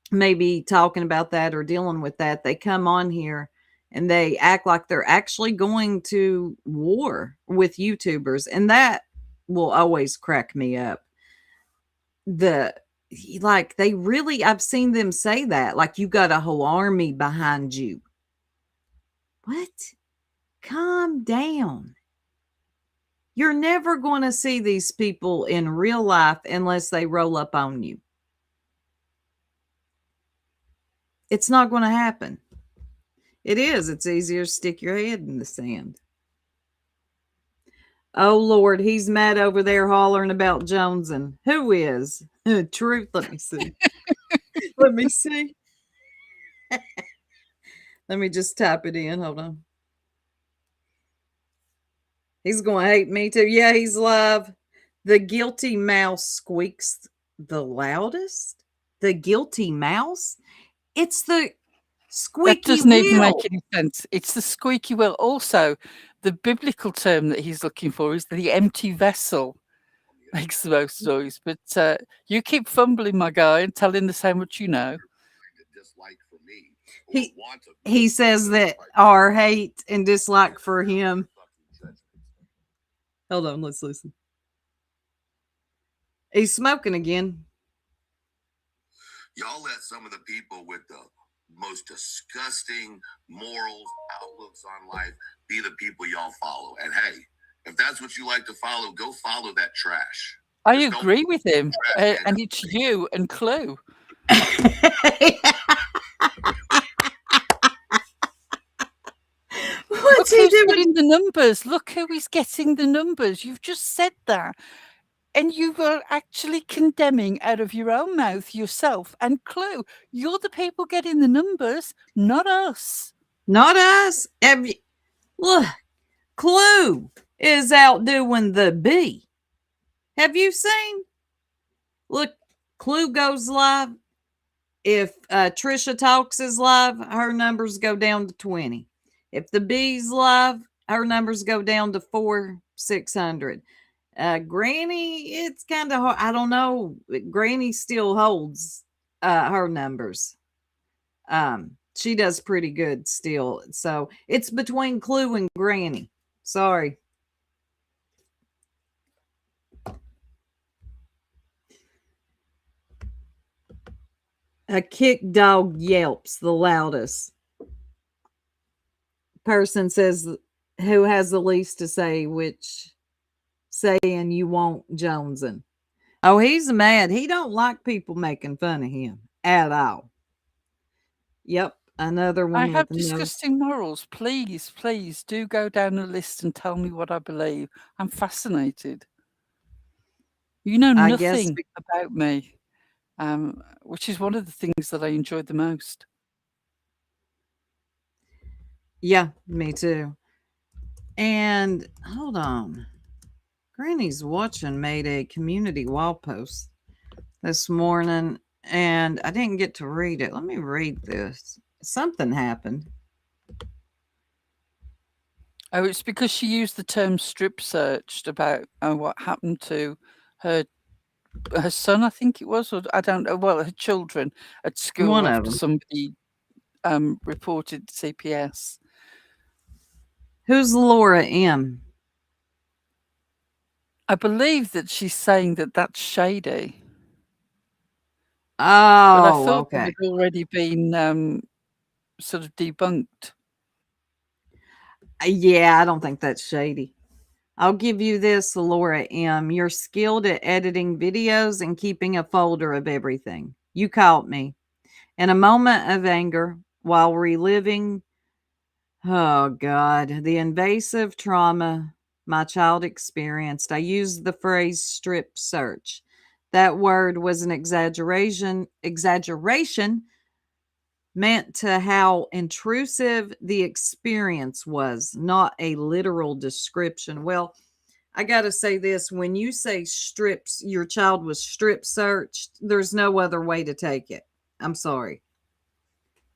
maybe talking about that or dealing with that, they come on here and they act like they're actually going to war with YouTubers. And that will always crack me up. They really, I've seen them say that, like you got a whole army behind you. What? Calm down. You're never going to see these people in real life unless they roll up on you. It's not going to happen. It is. It's easier to stick your head in the sand. Oh, Lord, he's mad over there hollering about Joneson. Who is? Truth. Let me see. Let me see. Let me just type it in. Hold on. He's going to hate me too. Yeah, he's live. The guilty mouse squeaks the loudest. The guilty mouse? It's the squeaky That doesn't even wheel. make any sense. It's the squeaky wheel. Also, the biblical term that he's looking for is the empty vessel makes the most noise. But you keep fumbling, my guy, and telling us how much you know. He says that our hate and dislike for him. Hold on, let's listen. He's smoking again. Y'all let some of the people with the most disgusting morals, outlooks on life be the people y'all follow. And hey, if that's what you like to follow, go follow that trash. I agree with him. And it's you and Clue. What's Look he who's doing? getting the numbers. Look who is getting the numbers. You've just said that. And you were actually condemning out of your own mouth yourself and Clue. You're the people getting the numbers, not us. Not us. Look, Clue is outdoing the bee. Have you seen? Look, Clue goes live. If Trisha Talks is live, her numbers go down to 20. If the bee's live, her numbers go down to 600. Granny, it's kind of hard. I don't know. Granny still holds her numbers. She does pretty good still. So it's between Clue and Granny. Sorry. A kick dog yelps the loudest. Person says who has the least to say, which saying you want Joneson. Oh, he's mad. He don't like people making fun of him at all. Yep, another one. I have with no- disgusting morals. Please, please do go down the list and tell me what I believe. I'm fascinated. You know I guess nothing about me, which is one of the things that I enjoy the most. Yeah, me too. And hold on. Granny's Watching made a community wall post this morning, and I didn't get to read it. Let me read this. Something happened. Oh, it's because she used the term strip searched about what happened to her son, I think it was, or I don't know. Well, her children at school One of after them. somebody reported CPS. Who's Laura M? I believe that she's saying that that's shady. Oh, But I thought okay. it had already been sort of debunked. Yeah, I don't think that's shady. I'll give you this, Laura M. You're skilled at editing videos and keeping a folder of everything. You caught me. In a moment of anger, while reliving, oh God, the invasive trauma my child experienced, I used the phrase strip search. That word was an exaggeration meant to how intrusive the experience was, not a literal description. Well, I got to say this, when you say strips, your child was strip searched, there's no other way to take it. I'm sorry.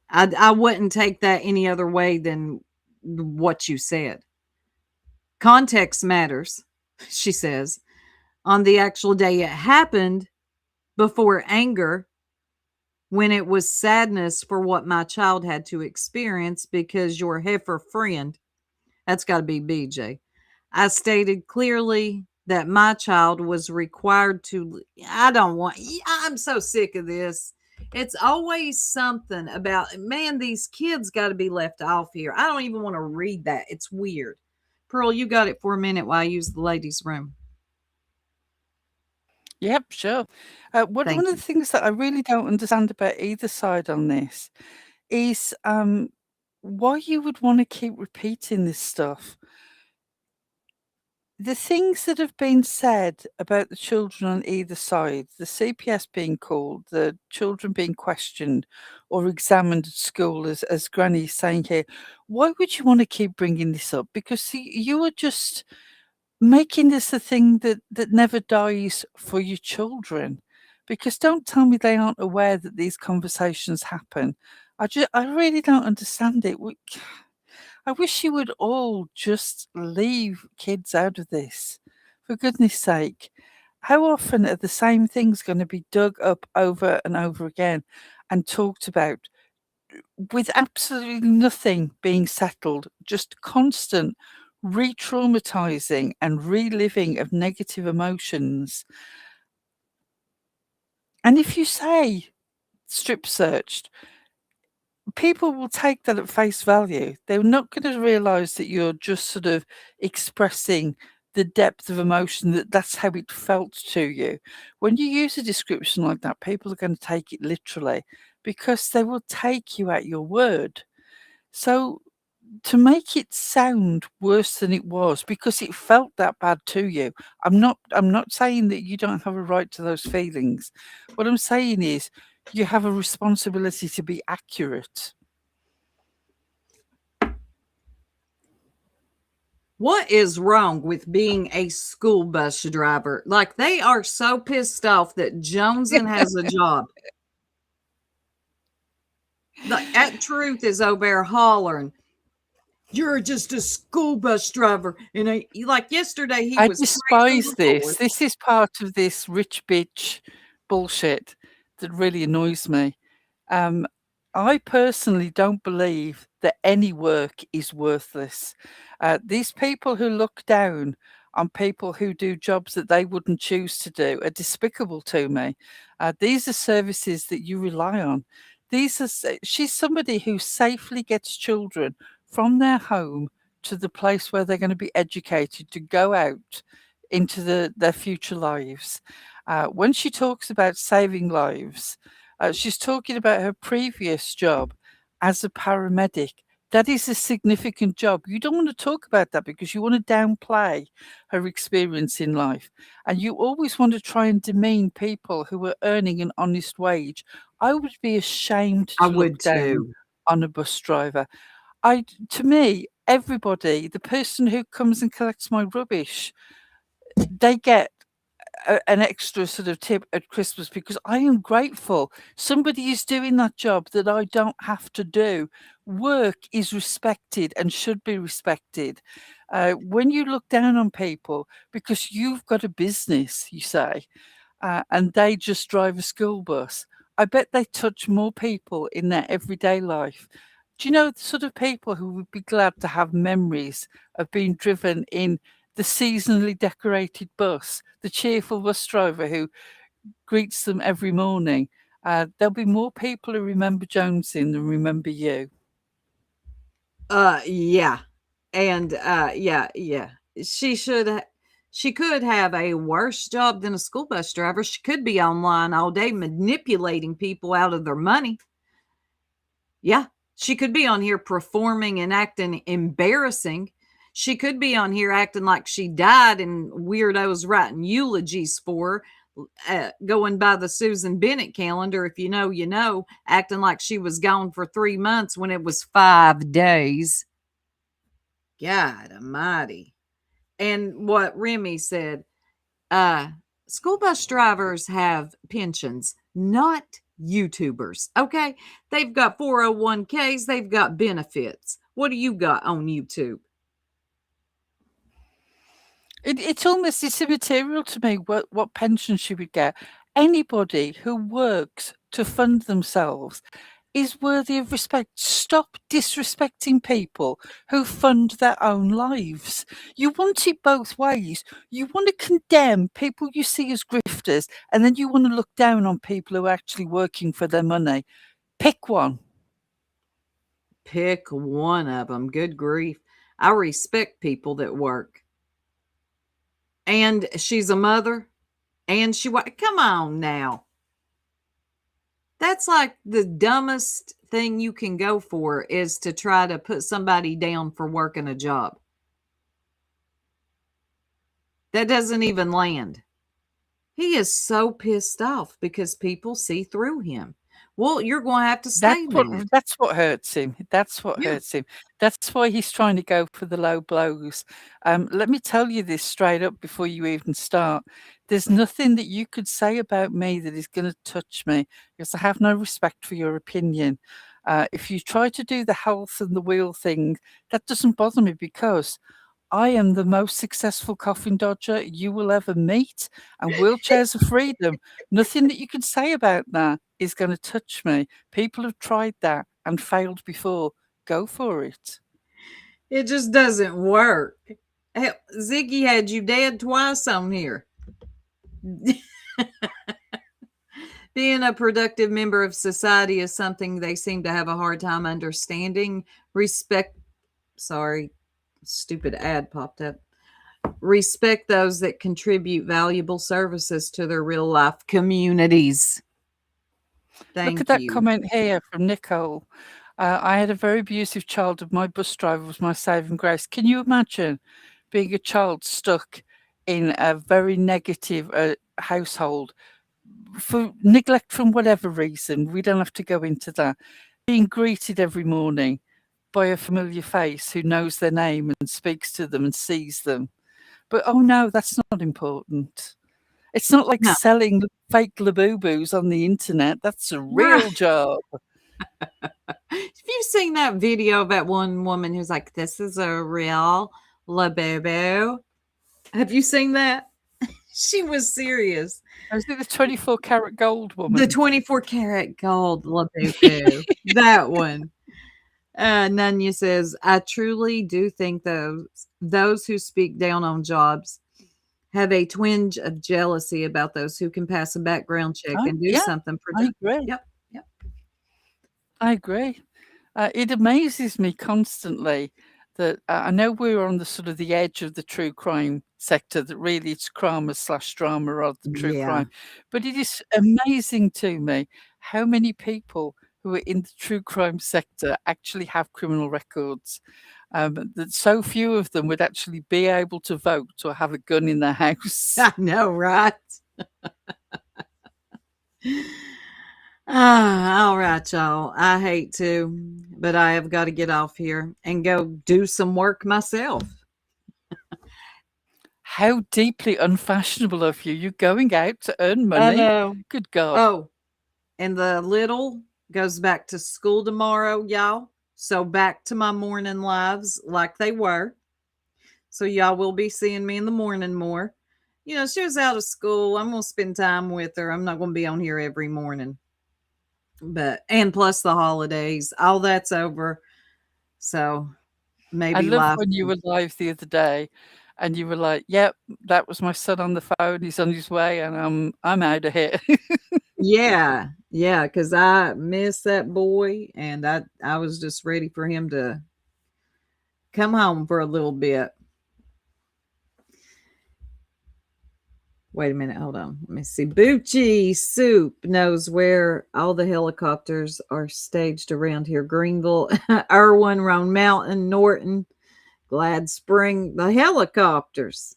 I wouldn't take that any other way than what you said. Context matters, she says. On the actual day it happened, before anger, when it was sadness for what my child had to experience because your heifer friend, that's got to be BJ, I stated clearly that my child was required to, I'm so sick of this. It's always something about, man, these kids got to be left off here. I don't even want to read that. It's weird. Pearl, you got it for a minute while I use the ladies' room. Yep, sure. One of the things that I really don't understand about either side on this is why you would want to keep repeating this stuff. The things that have been said about the children on either side, the CPS being called, the children being questioned or examined at school, as Granny is saying here, why would you want to keep bringing this up? Because see, you are just making this a thing that never dies for your children. Because don't tell me they aren't aware that these conversations happen. I really don't understand it. I wish you would all just leave kids out of this. For goodness sake. How often are the same things going to be dug up over and over again and talked about with absolutely nothing being settled, just constant re-traumatizing and reliving of negative emotions? And if you say strip searched, people will take that at face value. They're not going to realize that you're just sort of expressing the depth of emotion, that's how it felt to you. When you use a description like that, people are going to take it literally because they will take you at your word. So to make it sound worse than it was because it felt that bad to you, I'm not saying that you don't have a right to those feelings. What I'm saying is you have a responsibility to be accurate. What is wrong with being a school bus driver? Like, they are so pissed off that Joneson has a job. That Truth is over there hollering, "You're just a school bus driver." And like yesterday, he I was despise this. This is part of this rich bitch bullshit that really annoys me. I personally don't believe that any work is worthless. These people who look down on people who do jobs that they wouldn't choose to do are despicable to me. These are services that you rely on. She's somebody who safely gets children from their home to the place where they're going to be educated to go out into their future lives. When she talks about saving lives, she's talking about her previous job as a paramedic. That is a significant job. You don't want to talk about that because you want to downplay her experience in life. And you always want to try and demean people who are earning an honest wage. I would be ashamed to look down on a bus driver. To me, everybody, the person who comes and collects my rubbish, they get an extra sort of tip at Christmas because I am grateful somebody is doing that job that I don't have to do. Work is respected and should be respected. When you look down on people because you've got a business, you say, and they just drive a school bus, I bet they touch more people in their everyday life. Do you know the sort of people who would be glad to have memories of being driven in the seasonally decorated bus, the cheerful bus driver who greets them every morning? There'll be more people who remember Joneson than remember you. Yeah. And yeah. She could have a worse job than a school bus driver. She could be online all day manipulating people out of their money. Yeah. She could be on here performing and acting embarrassing. She could be on here acting like she died and weirdos writing eulogies for her, going by the Susan Bennett calendar. If you know, you know, acting like she was gone for 3 months when it was 5 days. God almighty. And what Remy said, school bus drivers have pensions, not YouTubers. Okay. They've got 401ks. They've got benefits. What do you got on YouTube? It's immaterial to me what pension she would get. Anybody who works to fund themselves is worthy of respect. Stop disrespecting people who fund their own lives. You want it both ways. You want to condemn people you see as grifters, and then you want to look down on people who are actually working for their money. Pick one. Pick one of them. Good grief. I respect people that work. And she's a mother. And come on now. That's like the dumbest thing you can go for is to try to put somebody down for working a job. That doesn't even land. He is so pissed off because people see through him. Well, you're going to have to stay mad. That's what hurts him. That's what hurts him. That's why he's trying to go for the low blows. Let me tell you this straight up before you even start. There's nothing that you could say about me that is going to touch me because I have no respect for your opinion. If you try to do the health and the wheel thing, that doesn't bother me because I am the most successful coffin dodger you will ever meet, and wheelchairs of freedom. Nothing that you can say about that is going to touch me. People have tried that and failed before. Go for it. It just doesn't work. Hell, Ziggy had you dead twice on here. Being a productive member of society is something they seem to have a hard time understanding. Stupid ad popped up. Respect those that contribute valuable services to their real life communities. Look at that comment here from Nicole. I had a very abusive childhood. My bus driver was my saving grace. Can you imagine being a child stuck in a very negative household for neglect from whatever reason? We don't have to go into that. Being greeted every morning by a familiar face who knows their name and speaks to them and sees them. But oh no, that's not important. It's not like selling fake Labubu's on the internet. That's a real job. Have you seen that video of that one woman who's like, this is a real Labubu? Have you seen that? She was serious. Was it the 24 karat gold woman? The 24 karat gold Labubu. That one. Nunya says, I truly do think those who speak down on jobs have a twinge of jealousy about those who can pass a background check and do something productive. I agree. Yep. I agree. It amazes me constantly that I know we're on the sort of the edge of the true crime sector, that really it's crime/drama rather than true crime. But it is amazing to me how many people who are in the true crime sector actually have criminal records. That so few of them would actually be able to vote or have a gun in their house. I know, right? All right, y'all. I hate to, but I have got to get off here and go do some work myself. How deeply unfashionable of you. You're going out to earn money. I know. Good God. Oh, and the little goes back to school tomorrow, y'all. So back to my morning lives like they were. So y'all will be seeing me in the morning more. You know, she was out of school. I'm going to spend time with her. I'm not going to be on here every morning. And plus the holidays, all that's over. So maybe I love when you were live the other day and you were like, yep, that was my son on the phone. He's on his way and I'm out of here. Yeah, because I miss that boy and I was just ready for him to come home for a little bit. Wait a minute, hold on. Let me see. Bucci Soup knows where all the helicopters are staged around here. Greenville, Irwin, Roan Mountain, Norton, Glad Spring, the helicopters.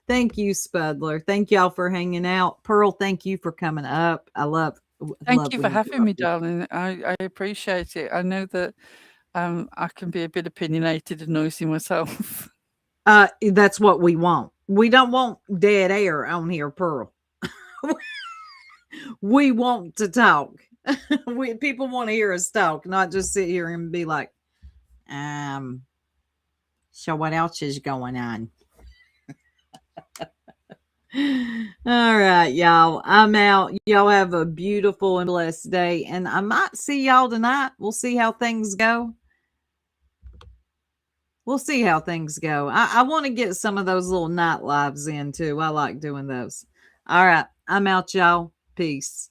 Thank you, Spudler. Thank y'all for hanging out. Pearl, thank you for coming up. Thank you for having me, darling. I appreciate it. I know that I can be a bit opinionated and noisy myself. That's what we want. We don't want dead air on here, Pearl. We want to talk. People want to hear us talk, not just sit here and be like, so what else is going on? All right, y'all. I'm out. Y'all have a beautiful and blessed day. And I might see y'all tonight. We'll see how things go. We'll see how things go. I want to get some of those little night lives in too. I like doing those. All right. I'm out, y'all. Peace.